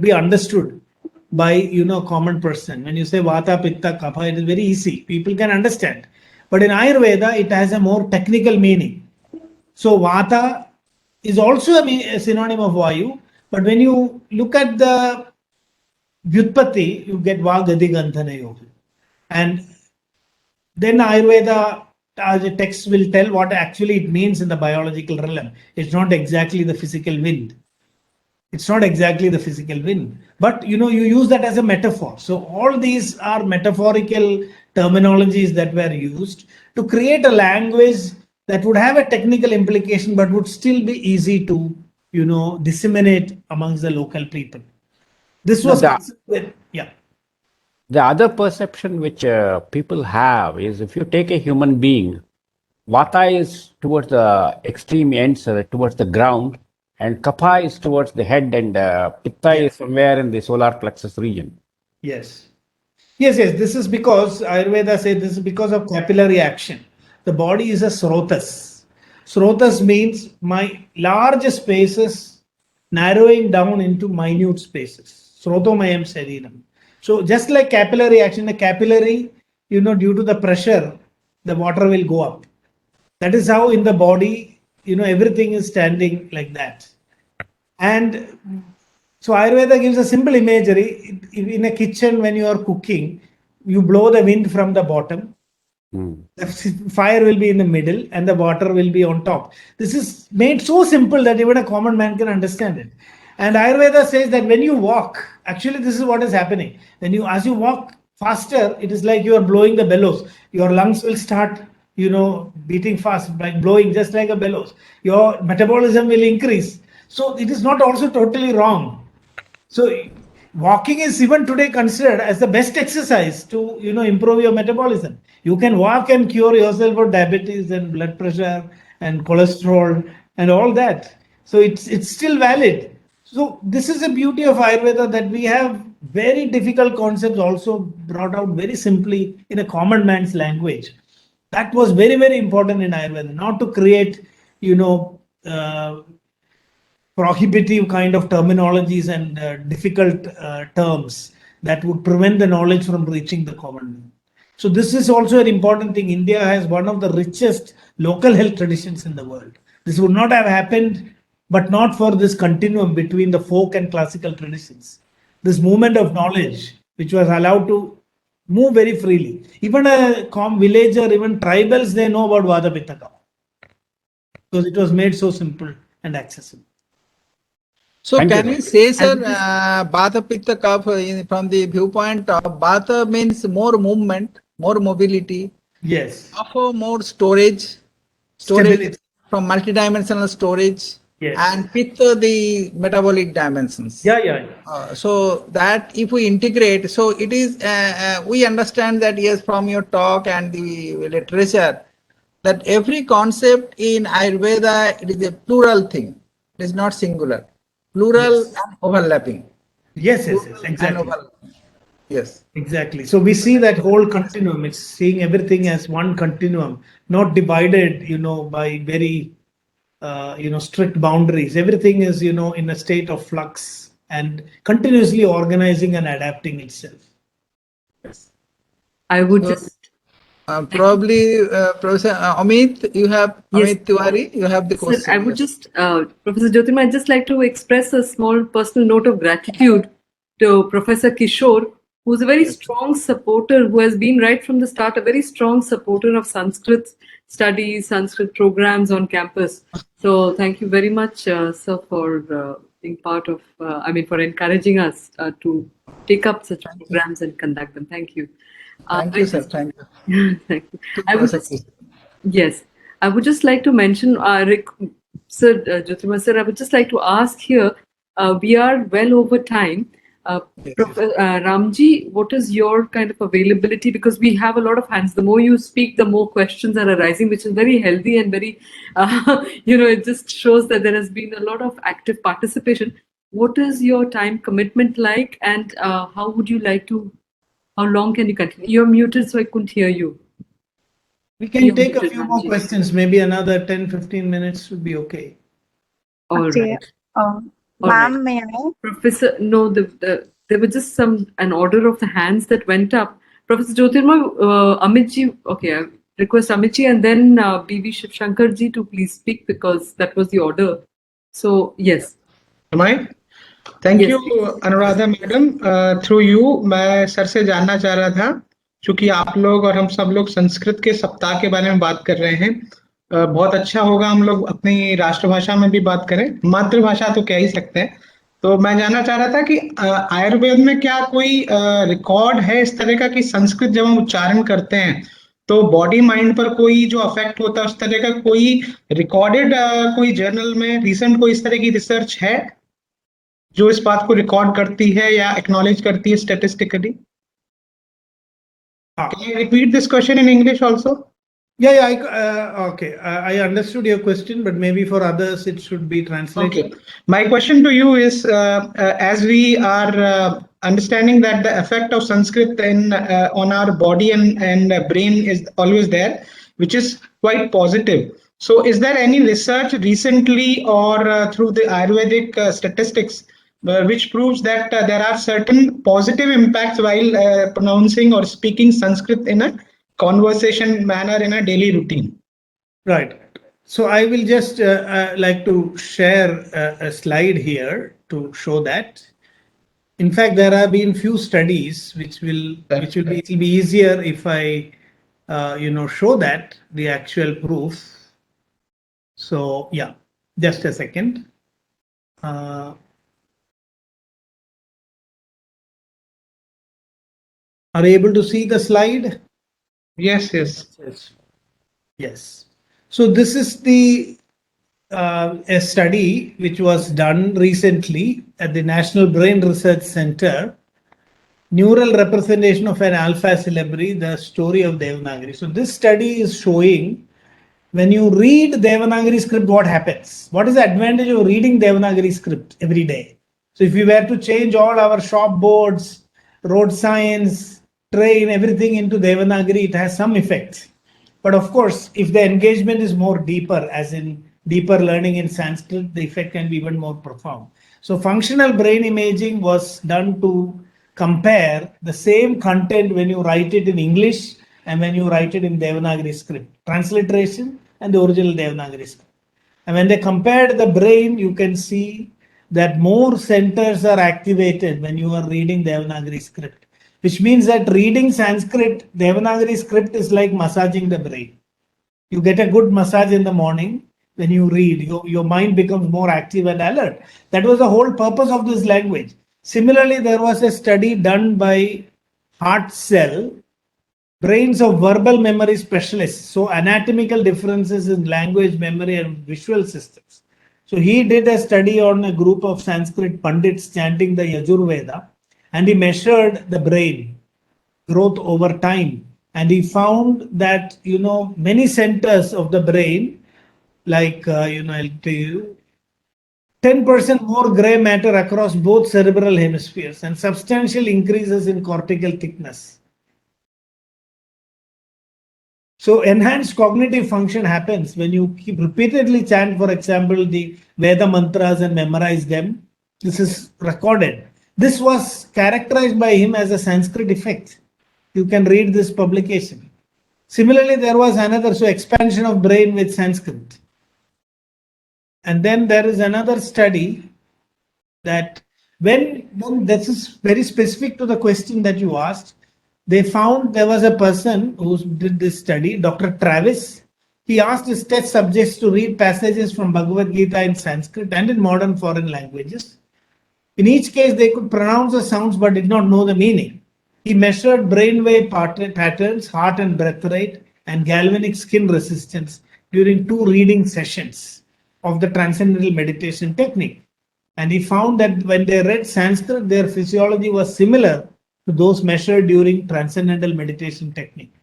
be understood by, you know, common person. When you say Vata, Pitta, Kapha, it is very easy. People can understand. But in Ayurveda, it has a more technical meaning. So Vata is also a synonym of Vayu. But when you look at the Vyutpatti, you get Vagadi Gandhana Yoga. And then Ayurveda as a text will tell what actually it means in the biological realm. It's not exactly the physical wind. It's not exactly the physical wind, but you know, you use that as a metaphor. So all these are metaphorical terminologies that were used to create a language that would have a technical implication, but would still be easy to, you know, disseminate amongst the local people. This was yeah. The other perception which people have is if you take a human being, Vata is towards the extreme ends, towards the ground, and Kapha is towards the head, and Pitta is somewhere in the solar plexus region. Yes. Yes, yes. This is because Ayurveda says this is because of capillary action. The body is a srotas. Srotas means my large spaces narrowing down into minute spaces. Srotomayam Sariram. So just like capillary action, the capillary, you know, due to the pressure, the water will go up. That is how in the body, you know, everything is standing like that. And so Ayurveda gives a simple imagery. In a kitchen, when you are cooking, you blow the wind from the bottom. The fire will be in the middle and the water will be on top. This is made so simple that even a common man can understand it. And Ayurveda says that when you walk, actually this is what is happening. As you walk faster, it is like you are blowing the bellows. Your lungs will start, you know, beating fast by blowing just like a bellows. Your metabolism will increase. So it is not also totally wrong. So walking is even today considered as the best exercise to, you know, improve your metabolism. You can walk and cure yourself of diabetes and blood pressure and cholesterol and all that. So it's still valid. So this is the beauty of Ayurveda, that we have very difficult concepts also brought out very simply in a common man's language. That was very, very important in Ayurveda, not to create, you know, prohibitive kind of terminologies and difficult terms that would prevent the knowledge from reaching the common man. So this is also an important thing. India has one of the richest local health traditions in the world. This would not have happened, but not for this continuum between the folk and classical traditions. This movement of knowledge, which was allowed to move very freely. Even a villager, even tribals, they know about Vata Pitta Kapha, because it was made so simple and accessible. So Thank can you. we say, sir, Vata Pitta Kapha, from the viewpoint of Vata means more movement, more mobility, Yes. Kapha more storage Stability. from multidimensional storage, Yes. and Pitta the metabolic dimensions. Yeah. So that if we integrate, so it is, we understand that, yes, from your talk and the literature, that every concept in Ayurveda, it is a plural thing. It is not singular. Plural Yes. and overlapping. Yes, Plural and exactly. overlapping. Yes. Exactly. So we see that whole continuum. It's seeing everything as one continuum, not divided, you know, by very, you know, strict boundaries. Everything is, you know, in a state of flux and continuously organizing and adapting itself. I would So, just probably, Professor Amit, you have, Yes. Amit Tiwari, you have the Sir, question. I would Yes. just, Professor Jyotirmoy, I'd just like to express a small personal note of gratitude to Professor Kishore, who's a very strong supporter, who has been right from the start a very strong supporter of Sanskrit studies, Sanskrit programs on campus. So thank you very much, sir, for being part of, for encouraging us to take up such programs and conduct them. Thank you. Thank you, sir. Thank you. Thank you. I would just, yes, I would just like to mention, Sir Jyotirmoy sir, I would just like to ask here, we are well over time. Ramji, what is your kind of availability? Because we have a lot of hands. The more you speak, the more questions are arising, which is very healthy and very, it just shows that there has been a lot of active participation. What is your time commitment like, and how would you like to? How long can you continue? You're muted, so I couldn't hear you. We can take a few more questions. Maybe another 10-15 minutes would be okay. All Okay. right. All Ma'am, right. may I? Professor, no, there were just an order of the hands that went up. Professor Jyotirmoy, Amit ji, okay, I request Amit ji and then B.V. Shankar ji to please speak because that was the order. So, yes. Am I? Thank Yes, you, please. Anuradha madam. Through you मैं sir से जानना चाह रहा था, क्योंकि आप लोग और हम सब लोग संस्कृत के सप्ताह के बारे में बात कर रहे हैं. बहुत अच्छा होगा हम लोग अपनी राष्ट्रभाषा में भी बात करें, मातृभाषा तो कह ही सकते हैं. तो मैं जानना चाह रहा था कि आयुर्वेद में क्या कोई रिकॉर्ड है इस तरह का कि संस्कृत जब हम उच्चारण करते हैं तो बॉडी माइंड पर कोई जो अफेक्ट होता है उस तरह का कोई रिकॉर्डेड कोई जर्नल में रिसेंट कोई इस तरह की रिसर्च है जो इस बात को रिकॉर्ड करती है या एक्नॉलेज करती है statistically? Can you repeat this question in English also? Okay. I understood your question, but maybe for others it should be translated. Okay. My question to you is, as we are understanding that the effect of Sanskrit on our body and brain is always there, which is quite positive. So is there any research recently or through the Ayurvedic statistics which proves that there are certain positive impacts while pronouncing or speaking Sanskrit in a conversation manner in a daily routine? Right. So I will just like to share a slide here to show that. In fact, there have been few studies which will be easier if I show that the actual proof. So yeah, just a second. Are you able to see the slide? Yes. Yes. So this is a study which was done recently at the National Brain Research Center, neural representation of an alpha syllabary, the story of Devanagari. So this study is showing when you read Devanagari script, what happens? What is the advantage of reading Devanagari script every day? So if we were to change all our shop boards, road signs, train, everything into Devanagari, it has some effect. But of course, if the engagement is more deeper, as in deeper learning in Sanskrit, the effect can be even more profound. So functional brain imaging was done to compare the same content when you write it in English and when you write it in Devanagari script, transliteration and the original Devanagari script. And when they compared the brain, you can see that more centers are activated when you are reading Devanagari script, which means that reading Sanskrit, Devanagari script is like massaging the brain. You get a good massage in the morning when you read, your mind becomes more active and alert. That was the whole purpose of this language. Similarly, there was a study done by Hartzell, brains of verbal memory specialists. So anatomical differences in language, memory and visual systems. So he did a study on a group of Sanskrit Pandits chanting the Yajurveda, and he measured the brain growth over time. And he found that, many centers of the brain, like, I'll tell you, 10% more gray matter across both cerebral hemispheres and substantial increases in cortical thickness. So enhanced cognitive function happens when you keep repeatedly chant, for example, the Veda mantras and memorize them. This is recorded. This was characterized by him as a Sanskrit effect. You can read this publication. Similarly, there was another, expansion of brain with Sanskrit. And then there is another study that when this is very specific to the question that you asked, they found there was a person who did this study, Dr. Travis. He asked his test subjects to read passages from Bhagavad Gita in Sanskrit and in modern foreign languages. In each case, they could pronounce the sounds but did not know the meaning. He measured brainwave patterns, heart and breath rate, and galvanic skin resistance during 2 reading sessions of the transcendental meditation technique. And he found that when they read Sanskrit, their physiology was similar to those measured during transcendental meditation technique,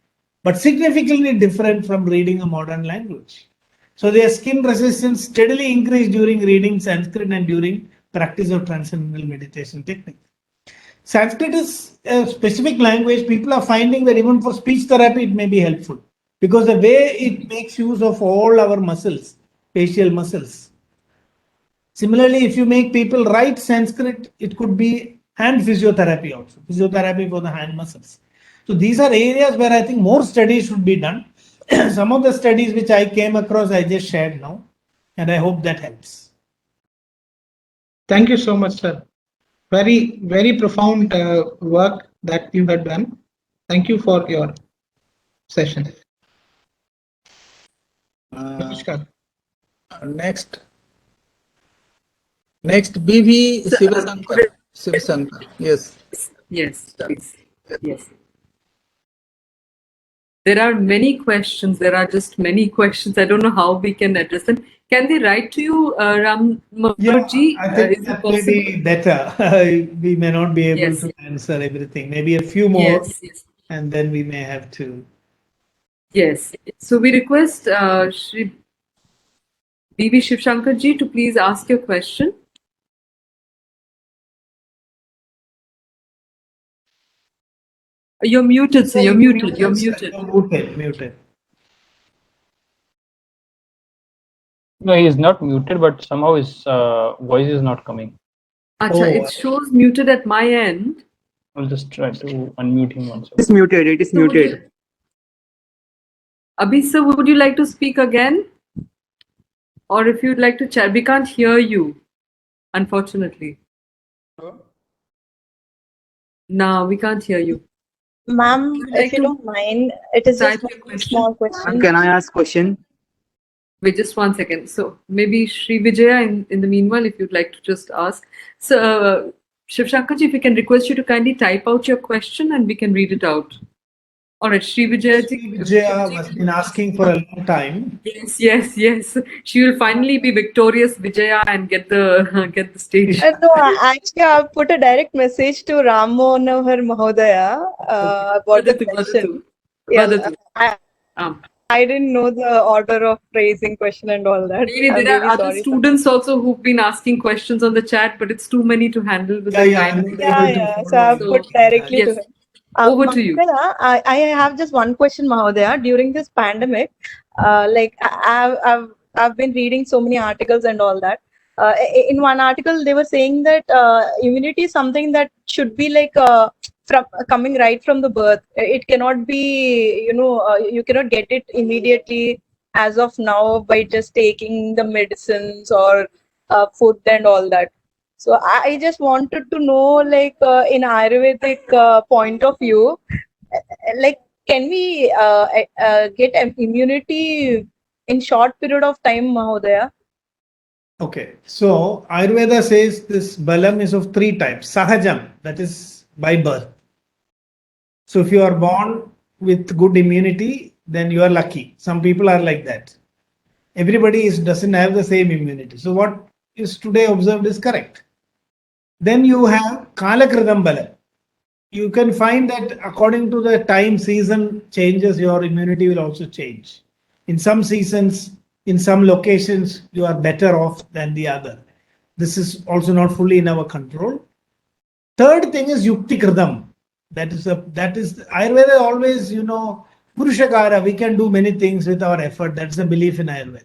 but significantly different from reading a modern language. So their skin resistance steadily increased during reading Sanskrit and during practice of transcendental meditation technique. Sanskrit is a specific language. People are finding that even for speech therapy, it may be helpful because the way it makes use of all our muscles, facial muscles. Similarly, if you make people write Sanskrit, it could be hand physiotherapy also, physiotherapy for the hand muscles. So these are areas where I think more studies should be done. Some of the studies which I came across, I just shared now, and I hope that helps. Thank you so much, sir. Very, very profound work that you have done. Thank you for your session. Namaskar. Next, BV Sivasankar. Yes. Yes, please. Yes. There are many questions. There are just many questions. I don't know how we can address them. Can they write to you, Ram Mukherjee? I think Is it that may be better. We may not be able Yes. to answer everything. Maybe a few more, Yes. and then we may have to. Yes. So we request Shri B.V. Shivshankarji to please ask your question. You're muted, sir. You're muted. You're muted. Muted. No, he is not muted, but somehow his voice is not coming. Acha, it shows muted at my end. I'll just try to unmute him once. It is muted. It is So would muted. you- Abhi, sir, would you like to speak again? Or if you'd like to chat, we can't hear you, unfortunately. No, we can't hear you. Ma'am, Would you like if you to don't mind, it is type just your one small Ma'am, question. can I ask question? Wait, just 1 second. So maybe Sri Vijaya, in the meanwhile, if you'd like to just ask. So, Shiv Shankarji, if we can request you to kindly type out your question and we can read it out. All right, Sri Vijaya. Vijaya has been asking for a long time. Yes. She will finally be victorious, Vijaya, and get the stage. No, actually, I put a direct message to Ram Manohar Mahodaya about the question. Vadatu. Yeah, I didn't know the order of raising question and all that. Maybe I'm there are really other sorry. students also who've been asking questions on the chat, but it's too many to handle with the time. Yeah. So I put directly to him. Over to you. Mahodaya, I have just one question, Mahodaya. During this pandemic, like I've been reading so many articles and all that. In one article, they were saying that immunity is something that should be like from coming right from the birth. It cannot be, you cannot get it immediately as of now by just taking the medicines or food and all that. So I just wanted to know, like in Ayurvedic point of view, like can we get immunity in short period of time, Mahodaya? Okay, so Ayurveda says this balam is of 3 types. Sahajam, that is by birth. So if you are born with good immunity, then you are lucky. Some people are like that. Everybody doesn't have the same immunity. So what is today observed is correct. Then you have Kalakritam balam. You can find that according to the time season changes, your immunity will also change. In some seasons, in some locations, you are better off than the other. This is also not fully in our control. Third thing is Yukti Kritam. That is Ayurveda always, Purushakara, we can do many things with our effort. That's the belief in Ayurveda.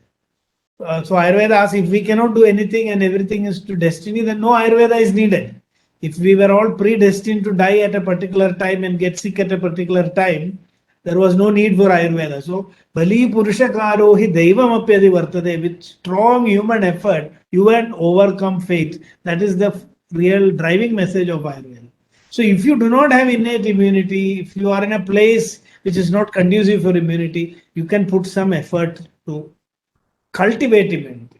So Ayurveda asks, if we cannot do anything and everything is to destiny, then no Ayurveda is needed. If we were all predestined to die at a particular time and get sick at a particular time, there was no need for Ayurveda. So, Bali Purushakaro hi Daivam apyadi vartade. With strong human effort, you can overcome fate. That is the real driving message of Ayurveda. So, if you do not have innate immunity, if you are in a place which is not conducive for immunity, you can put some effort to cultivate immunity.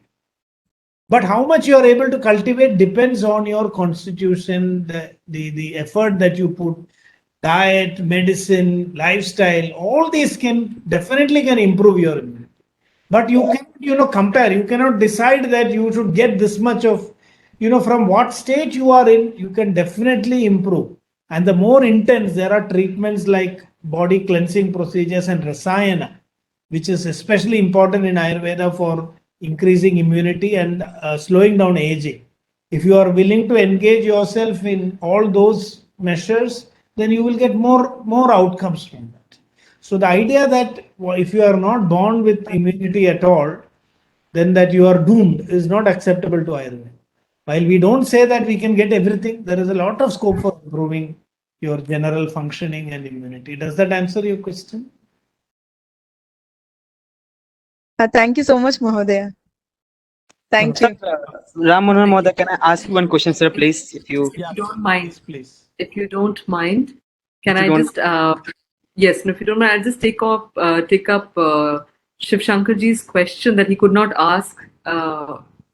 But how much you are able to cultivate depends on your constitution, the effort that you put, diet, medicine, lifestyle, all these can definitely improve your immunity. But you cannot, compare. You cannot decide that you should get this much of, from what state you are in, you can definitely improve. And the more intense, there are treatments like body cleansing procedures and Rasayana, which is especially important in Ayurveda for increasing immunity and slowing down aging. If you are willing to engage yourself in all those measures, then you will get more outcomes from that. So the idea that if you are not born with immunity at all, then that you are doomed is not acceptable to Ayurveda. While we don't say that we can get everything, there is a lot of scope for improving your general functioning and immunity. Does that answer your question? Thank you so much, Mahodaya. Thank you. Ram Manohar Mohoday, can I ask you one question, sir, please? If you Yeah, don't mind. please. If you don't mind, can If you I don't- just yes, no, if you don't mind, I'll just take up Shiv Shankarji's question that he could not ask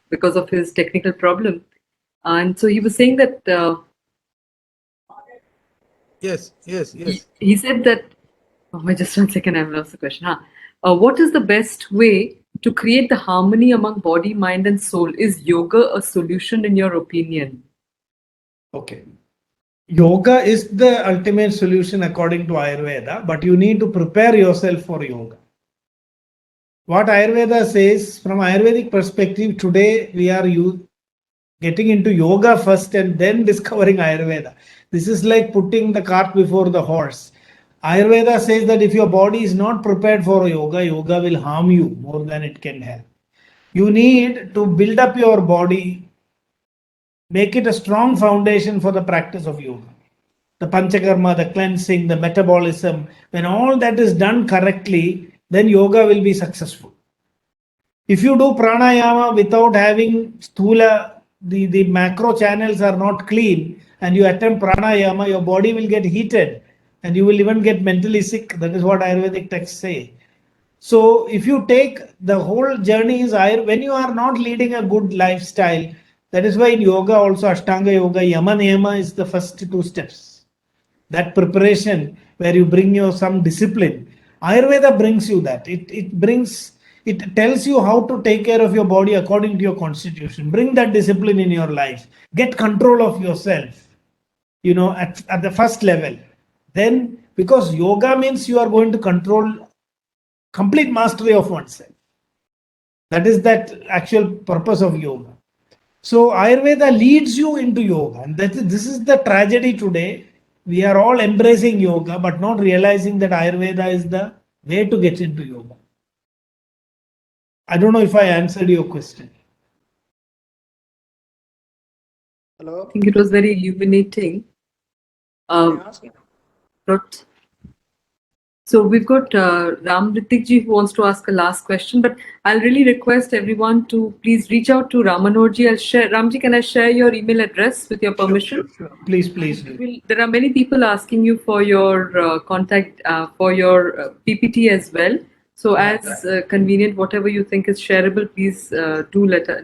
because of his technical problem. And so he was saying that Yes, yes, yes. he said that, oh, wait, just 1 second, I've lost the question. What is the best way to create the harmony among body, mind, and soul? Is yoga a solution in your opinion? Okay. Yoga is the ultimate solution according to Ayurveda, but you need to prepare yourself for yoga. What Ayurveda says, from Ayurvedic perspective, today we are getting into yoga first and then discovering Ayurveda. This is like putting the cart before the horse. Ayurveda says that if your body is not prepared for yoga, yoga will harm you more than it can help. You need to build up your body, make it a strong foundation for the practice of yoga. The panchakarma, the cleansing, the metabolism, when all that is done correctly, then yoga will be successful. If you do pranayama without having sthula, the macro channels are not clean, and you attempt pranayama, your body will get heated and you will even get mentally sick. That is what Ayurvedic texts say. So if you take the whole journey is when you are not leading a good lifestyle, that is why in yoga also Ashtanga Yoga, Yama Niyama is the first 2 steps. That preparation where you bring your some discipline. Ayurveda brings you that. It tells you how to take care of your body according to your constitution. Bring that discipline in your life. Get control of yourself, at the first level. Then, because yoga means you are going to control complete mastery of oneself. That is that actual purpose of yoga. So Ayurveda leads you into yoga. And this is the tragedy today. We are all embracing yoga, but not realizing that Ayurveda is the way to get into yoga. I don't know if I answered your question. Hello. I think it was very illuminating. Not- So we've got Ram Ritikji who wants to ask a last question, but I'll really request everyone to please reach out to Ram Manoharji. Ramji, can I share your email address with your permission? Sure. Please do. There are many people asking you for your contact for your PPT as well. So as convenient, whatever you think is shareable, please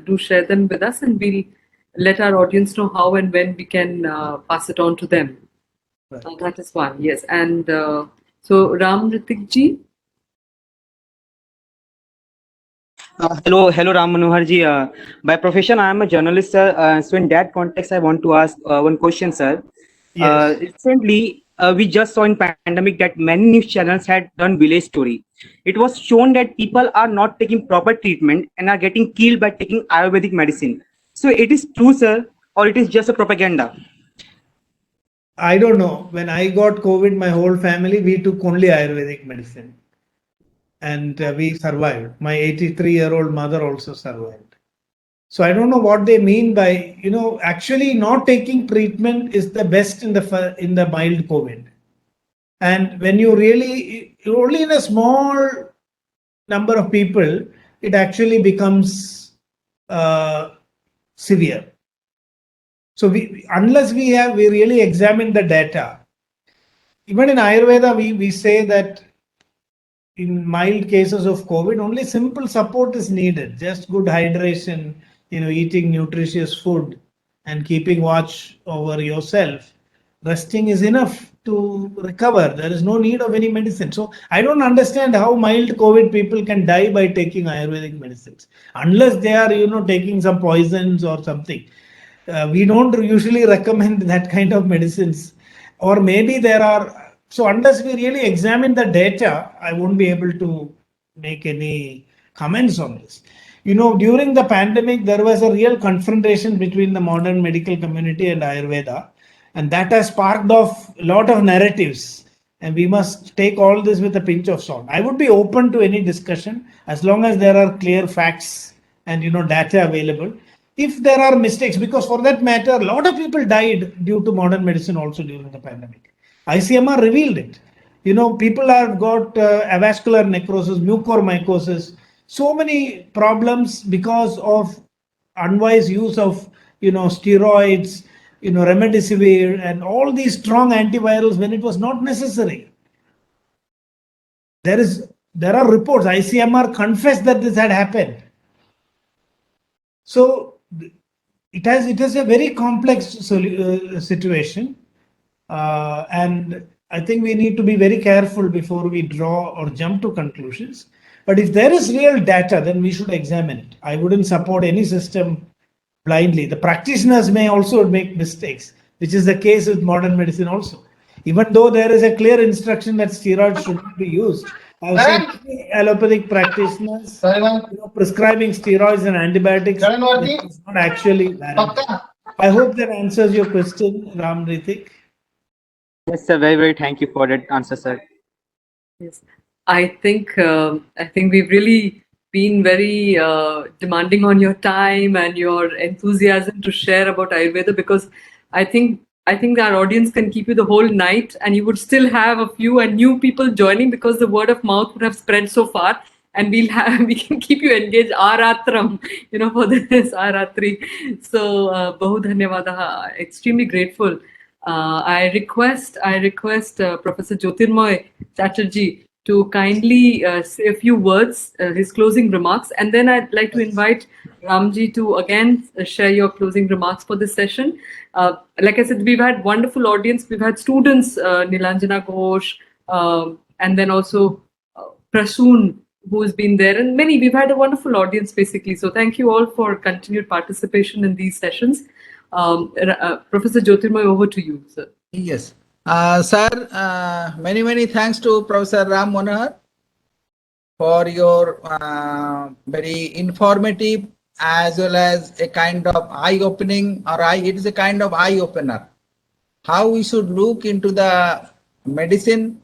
do share them with us, and we'll let our audience know how and when we can pass it on to them. Right. That is one, yes. And so Ram Ritikji. Hello, Ram Manohar ji. By profession, I am a journalist, sir. So in that context, I want to ask one question, sir. Yes. Recently, we just saw in pandemic that many news channels had done village story. It was shown that people are not taking proper treatment and are getting killed by taking Ayurvedic medicine. So it is true, sir, or it is just a propaganda? I don't know. When I got COVID, my whole family, we took only Ayurvedic medicine. And we survived. My 83-year-old mother also survived. So I don't know what they mean by, actually not taking treatment is the best in the mild COVID. And when you really, only in a small number of people, it actually becomes severe. So unless we really examine the data, even in Ayurveda, we say that in mild cases of COVID, only simple support is needed. Just good hydration, eating nutritious food and keeping watch over yourself. Resting is enough to recover. There is no need of any medicine. So I don't understand how mild COVID people can die by taking Ayurvedic medicines, unless they are, taking some poisons or something. We don't usually recommend that kind of medicines, or maybe there are. So unless we really examine the data, I won't be able to make any comments on this. During the pandemic, there was a real confrontation between the modern medical community and Ayurveda, and that has sparked off a lot of narratives. And we must take all this with a pinch of salt. I would be open to any discussion as long as there are clear facts and data available. if there are mistakes, because for that matter, a lot of people died due to modern medicine also during the pandemic. ICMR revealed it. You know, people have got avascular necrosis, mucormycosis, so many problems because of unwise use of, you know, steroids, you know, remdesivir and all these strong antivirals when it was not necessary. There are reports, ICMR confessed that this had happened. So it is a very complex situation, and I think we need to be very careful before we draw or jump to conclusions. But if there is real data, then we should examine it. I wouldn't support any system blindly. The practitioners may also make mistakes, which is the case with modern medicine also. Even though there is a clear instruction that steroids should not be used, I've seen many allopathic practitioners prescribing steroids and antibiotics, which is not actually valid. I hope that answers your question, Ram Ritik. Yes, sir. Very, very thank you for that answer, sir. Yes, I think we've really been very demanding on your time and your enthusiasm to share about Ayurveda, because I think our audience can keep you the whole night and you would still have a few and new people joining, because the word of mouth would have spread so far, and we can keep you engaged aratram, you know, for this aratri. So bahu dhanyavadaha, extremely grateful. I request Professor Jyotirmoy Chatterjee to kindly say a few words, his closing remarks, and then I'd like to invite Ramji to again share your closing remarks for this session. Like I said, we've had wonderful audience. We've had students, Nilanjana Ghosh, and then also Prasoon, who's been there, and many. We've had a wonderful audience basically. So thank you all for continued participation in these sessions. Professor Jyotirmoy, over to you, sir. Yes. Sir, many thanks to Professor Ram Manohar for your very informative as well as a kind of eye-opening, it is a kind of eye-opener. How we should look into the medicine,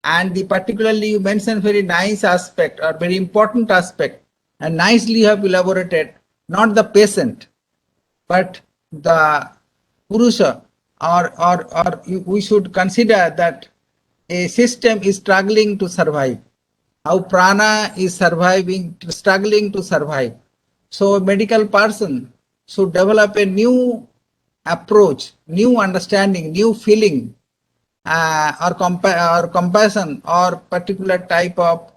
and particularly you mentioned very nice aspect or very important aspect, and nicely you have elaborated, not the patient, but the Purusha, or we should consider that a system is struggling to survive, how prana is struggling to survive. So a medical person should develop a new approach, new understanding, new feeling, or compassion, or particular type of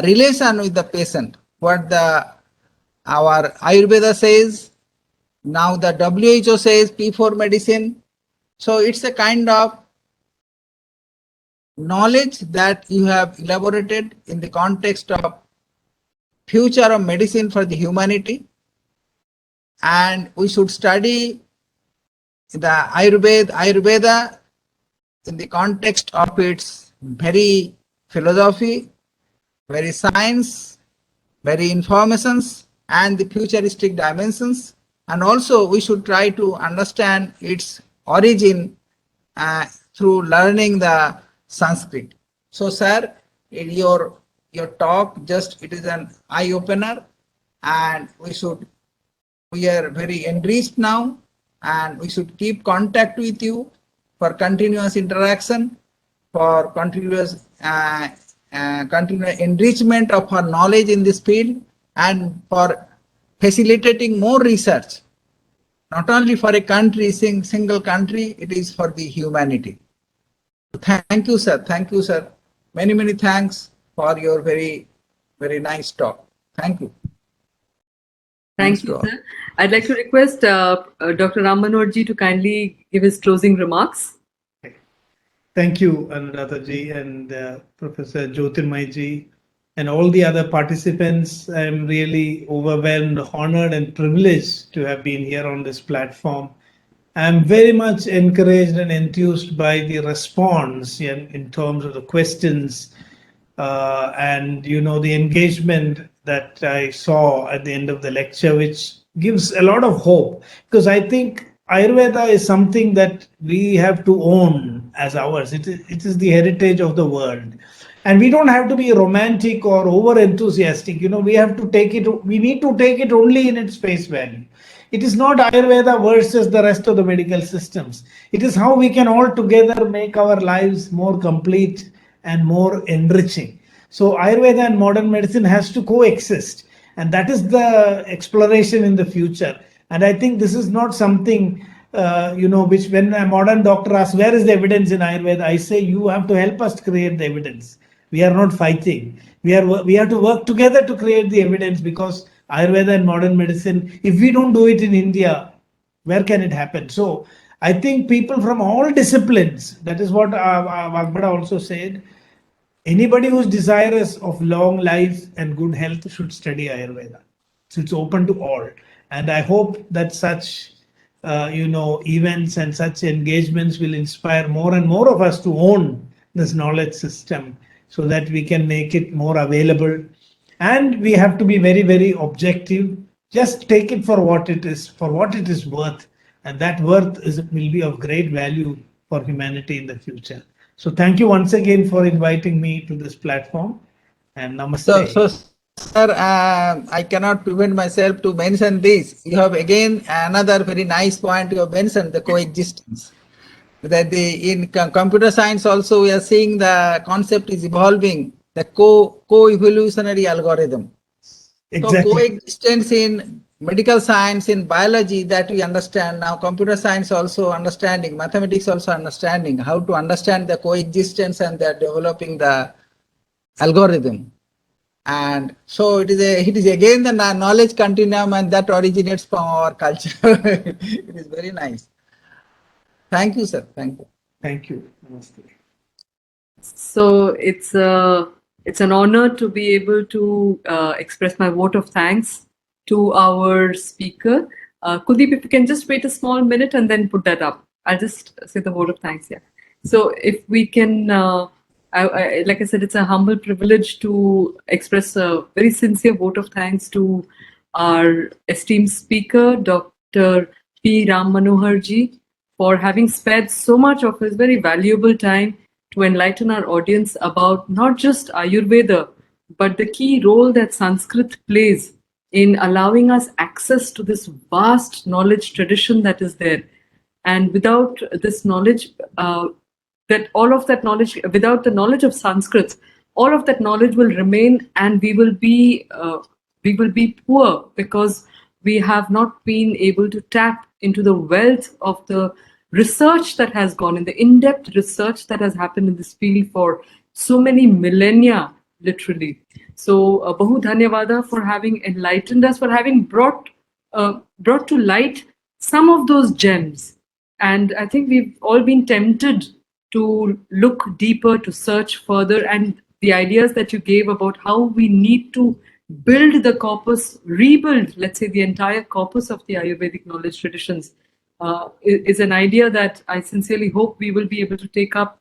relation with the patient. What our Ayurveda says, now the WHO says P4 medicine. So it's a kind of knowledge that you have elaborated in the context of future of medicine for the humanity, and we should study the Ayurveda in the context of its very philosophy, very science, very informations, and the futuristic dimensions. And also we should try to understand its origin through learning the Sanskrit. So sir, in your talk, it is an eye opener, and we are very enriched now, and we should keep contact with you for continuous interaction, for continuous enrichment of our knowledge in this field, and for facilitating more research, not only for a country, single country, it is for the humanity. Thank you, sir. Thank you, sir. Many thanks for your very nice talk. Thank you. Thank you, sir. I'd like to request Dr. Ram Manohar ji to kindly give his closing remarks. Thank you, Anuradha ji and Professor Jyotirmoy ji and all the other participants. I'm really overwhelmed, honored and privileged to have been here on this platform. I'm very much encouraged and enthused by the response in terms of the questions and the engagement that I saw at the end of the lecture, which gives a lot of hope, because I think Ayurveda is something that we have to own as ours. It is the heritage of the world. And we don't have to be romantic or over enthusiastic. We have to take it, we need to take it only in its face value. It is not Ayurveda versus the rest of the medical systems. It is how we can all together make our lives more complete and more enriching. So Ayurveda and modern medicine has to coexist. And that is the exploration in the future. And I think this is not something, which when a modern doctor asks, where is the evidence in Ayurveda? I say, you have to help us create the evidence. We are not fighting. We have to work together to create the evidence, because Ayurveda and modern medicine, if we don't do it in India, where can it happen? So I think people from all disciplines, that is what Vagbhada also said, anybody who's desirous of long life and good health should study Ayurveda. So it's open to all. And I hope that such events and such engagements will inspire more and more of us to own this knowledge system, so that we can make it more available. And we have to be very, very objective. Just take it for what it is worth. And that worth will be of great value for humanity in the future. So thank you once again for inviting me to this platform. And namaste. So sir, I cannot prevent myself to mention this. You have again another very nice point you have mentioned, the coexistence. That in computer science also we are seeing the concept is evolving, the co-evolutionary algorithm. Exactly. So coexistence in medical science, in biology, that we understand now, computer science also understanding, mathematics also understanding how to understand the coexistence, and they are developing the algorithm. And so it is again the knowledge continuum, and that originates from our culture. It is very nice. Thank you, sir. Thank you. Thank you. Namaste. So it's an honor to be able to express my vote of thanks to our speaker. Kuldeep, if you can just wait a small minute and then put that up. I'll just say the vote of thanks here. So if we can, like I said, it's a humble privilege to express a very sincere vote of thanks to our esteemed speaker, Dr. P. Ram Manohar Ji, for having spared so much of his very valuable time to enlighten our audience about not just Ayurveda, but the key role that Sanskrit plays in allowing us access to this vast knowledge tradition that is there. And without this knowledge, without the knowledge of Sanskrit, all of that knowledge will remain, and we will be poor, because we have not been able to tap into the wealth of the research that has gone in, the in-depth research that has happened in this field for so many millennia, literally. So, Bahu Dhanyavada for having enlightened us, for having brought to light some of those gems. And I think we've all been tempted to look deeper, to search further, and the ideas that you gave about how we need to build the corpus, rebuild, let's say, the entire corpus of the Ayurvedic knowledge traditions, is an idea that I sincerely hope we will be able to take up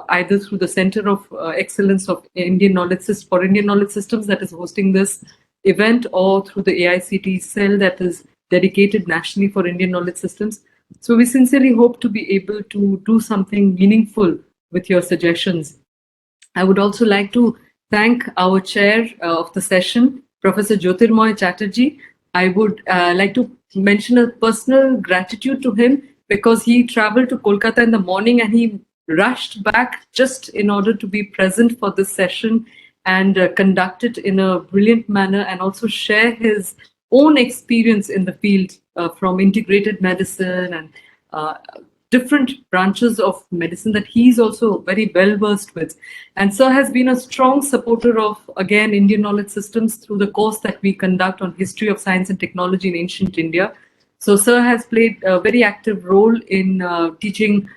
either through the Center of Excellence of Indian Knowledge for Indian Knowledge Systems that is hosting this event, or through the AICTE cell that is dedicated nationally for Indian knowledge systems. So we sincerely hope to be able to do something meaningful with your suggestions. I would also like to thank our chair of the session, Professor Jyotirmoy Chatterjee. I would like to mention a personal gratitude to him, because he traveled to Kolkata in the morning and he rushed back just in order to be present for this session and conduct it in a brilliant manner, and also share his own experience in the field from integrated medicine and different branches of medicine that he's also very well versed with. And Sir has been a strong supporter of, again, Indian knowledge systems through the course that we conduct on history of science and technology in ancient India. So Sir has played a very active role in teaching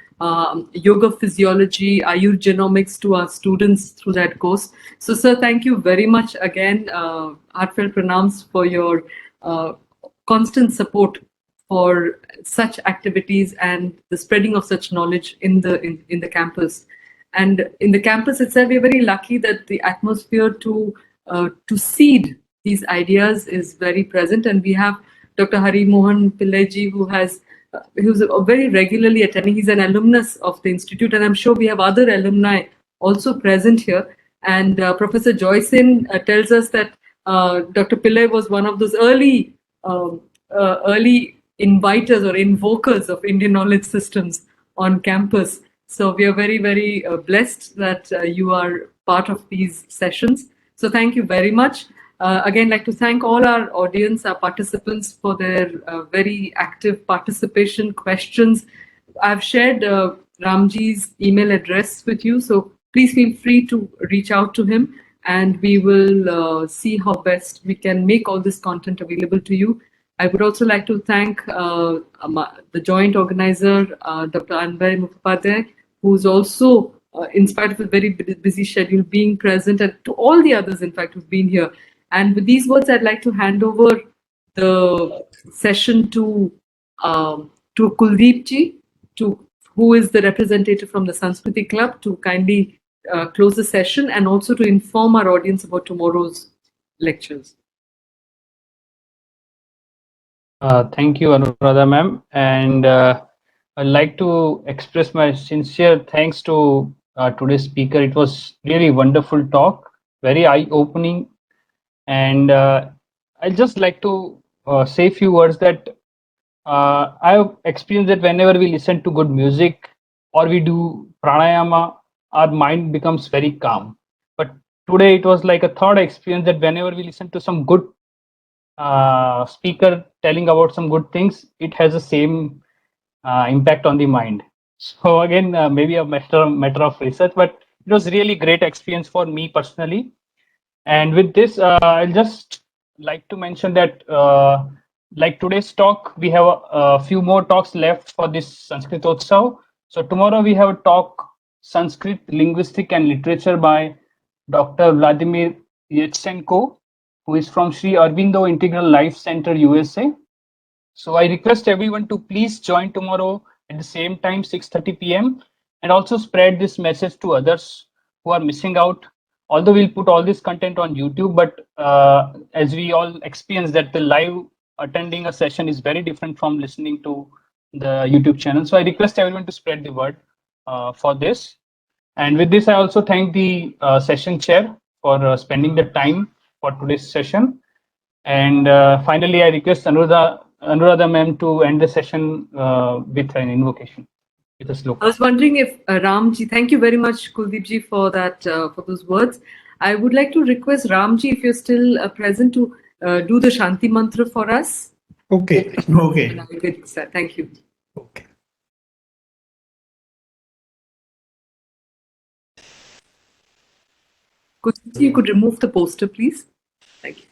yoga physiology, Ayur genomics to our students through that course. So Sir, thank you very much again. Heartfelt pranams for your constant support for such activities and the spreading of such knowledge in the campus. And in the campus itself, we're very lucky that the atmosphere to seed these ideas is very present. And we have Dr. Hari Mohan Pillai-ji, who's very regularly attending. He's an alumnus of the institute, and I'm sure we have other alumni also present here. And Professor Joycin tells us that Dr. Pillai was one of those early inviters or invokers of Indian knowledge systems on campus. So we are very, very blessed that you are part of these sessions. So thank you very much. Again, like to thank all our audience, our participants for their very active participation, questions. I've shared Ramji's email address with you, so please feel free to reach out to him, and we will see how best we can make all this content available to you. I would also like to thank the joint organizer, Dr. Anbay Mukhopadhyay, who's also, in spite of a very busy schedule, being present, and to all the others, in fact, who've been here. And with these words, I'd like to hand over the session to Kuldeep ji, who is the representative from the Sanskriti Club, to kindly close the session and also to inform our audience about tomorrow's lectures. Thank you, Anuradha ma'am. And I'd like to express my sincere thanks to today's speaker. It was really wonderful talk, very eye-opening. And I'd just like to say a few words that I've experienced that whenever we listen to good music or we do pranayama, our mind becomes very calm. But today it was like a third experience that whenever we listen to some good speaker telling about some good things, it has the same impact on the mind. So again, maybe a matter of research, but it was really great experience for me personally. And with this, I'll just like to mention that like today's talk, we have a few more talks left for this Sanskritotsav. So tomorrow we have a talk, Sanskrit Linguistic and Literature by Dr. Vladimir Yatsenko, who is from Sri Aurobindo Integral Life Center, USA. So I request everyone to please join tomorrow at the same time, 6:30 p.m. and also spread this message to others who are missing out. Although we'll put all this content on YouTube, but as we all experience that the live attending a session is very different from listening to the YouTube channel. So I request everyone to spread the word for this. And with this, I also thank the session chair for spending the time for today's session. And finally, I request Anuradha ma'am to end the session with an invocation, with a sloka. I was wondering if Ramji, thank you very much, Kuldeep ji, for that, for those words. I would like to request Ramji, if you're still present, to do the Shanti Mantra for us. Okay. Okay. Thank you. Okay. Kuldeep ji, you could remove the poster, please. Thank you.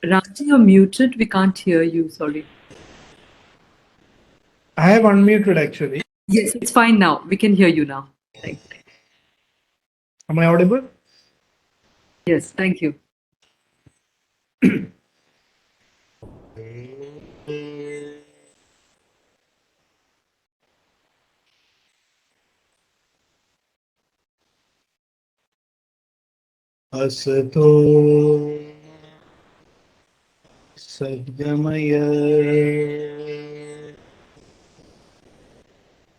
Ramji, you're muted. We can't hear you. Sorry. I have unmuted actually. Yes, it's fine now. We can hear you now. Thank you. Am I audible? Yes, thank you. Asato Sadgamaya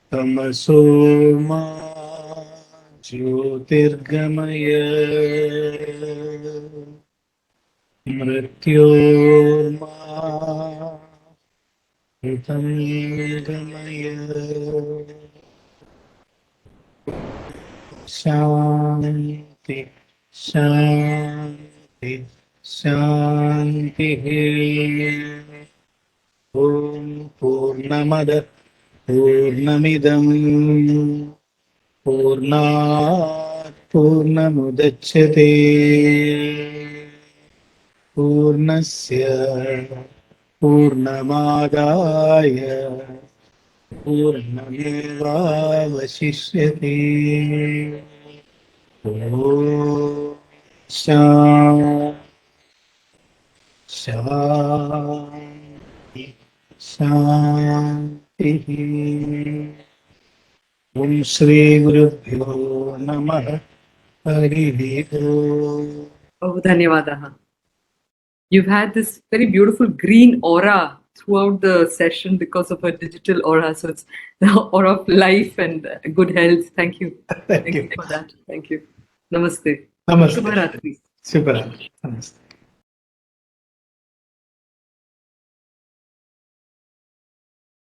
Tamaso Ma Jyotirgamaya Mrityorma Mritangamaya Shanti Shanti Shanti Om Purnamada Purnamidam Purnat Purnamudachyate Purnasya Purnamadaya Purnamevavashishyate Om Shanti Shanti Om Shri Gurubhyo Namah Harihi Om. Oh, dhanyavadaha. You've had this very beautiful green aura throughout the session because of her digital aura. So it's the aura of life and good health. Thank you. Thank you. for that. Thank you. Namaste. Namaste. Shubharatri. Super. Namaste.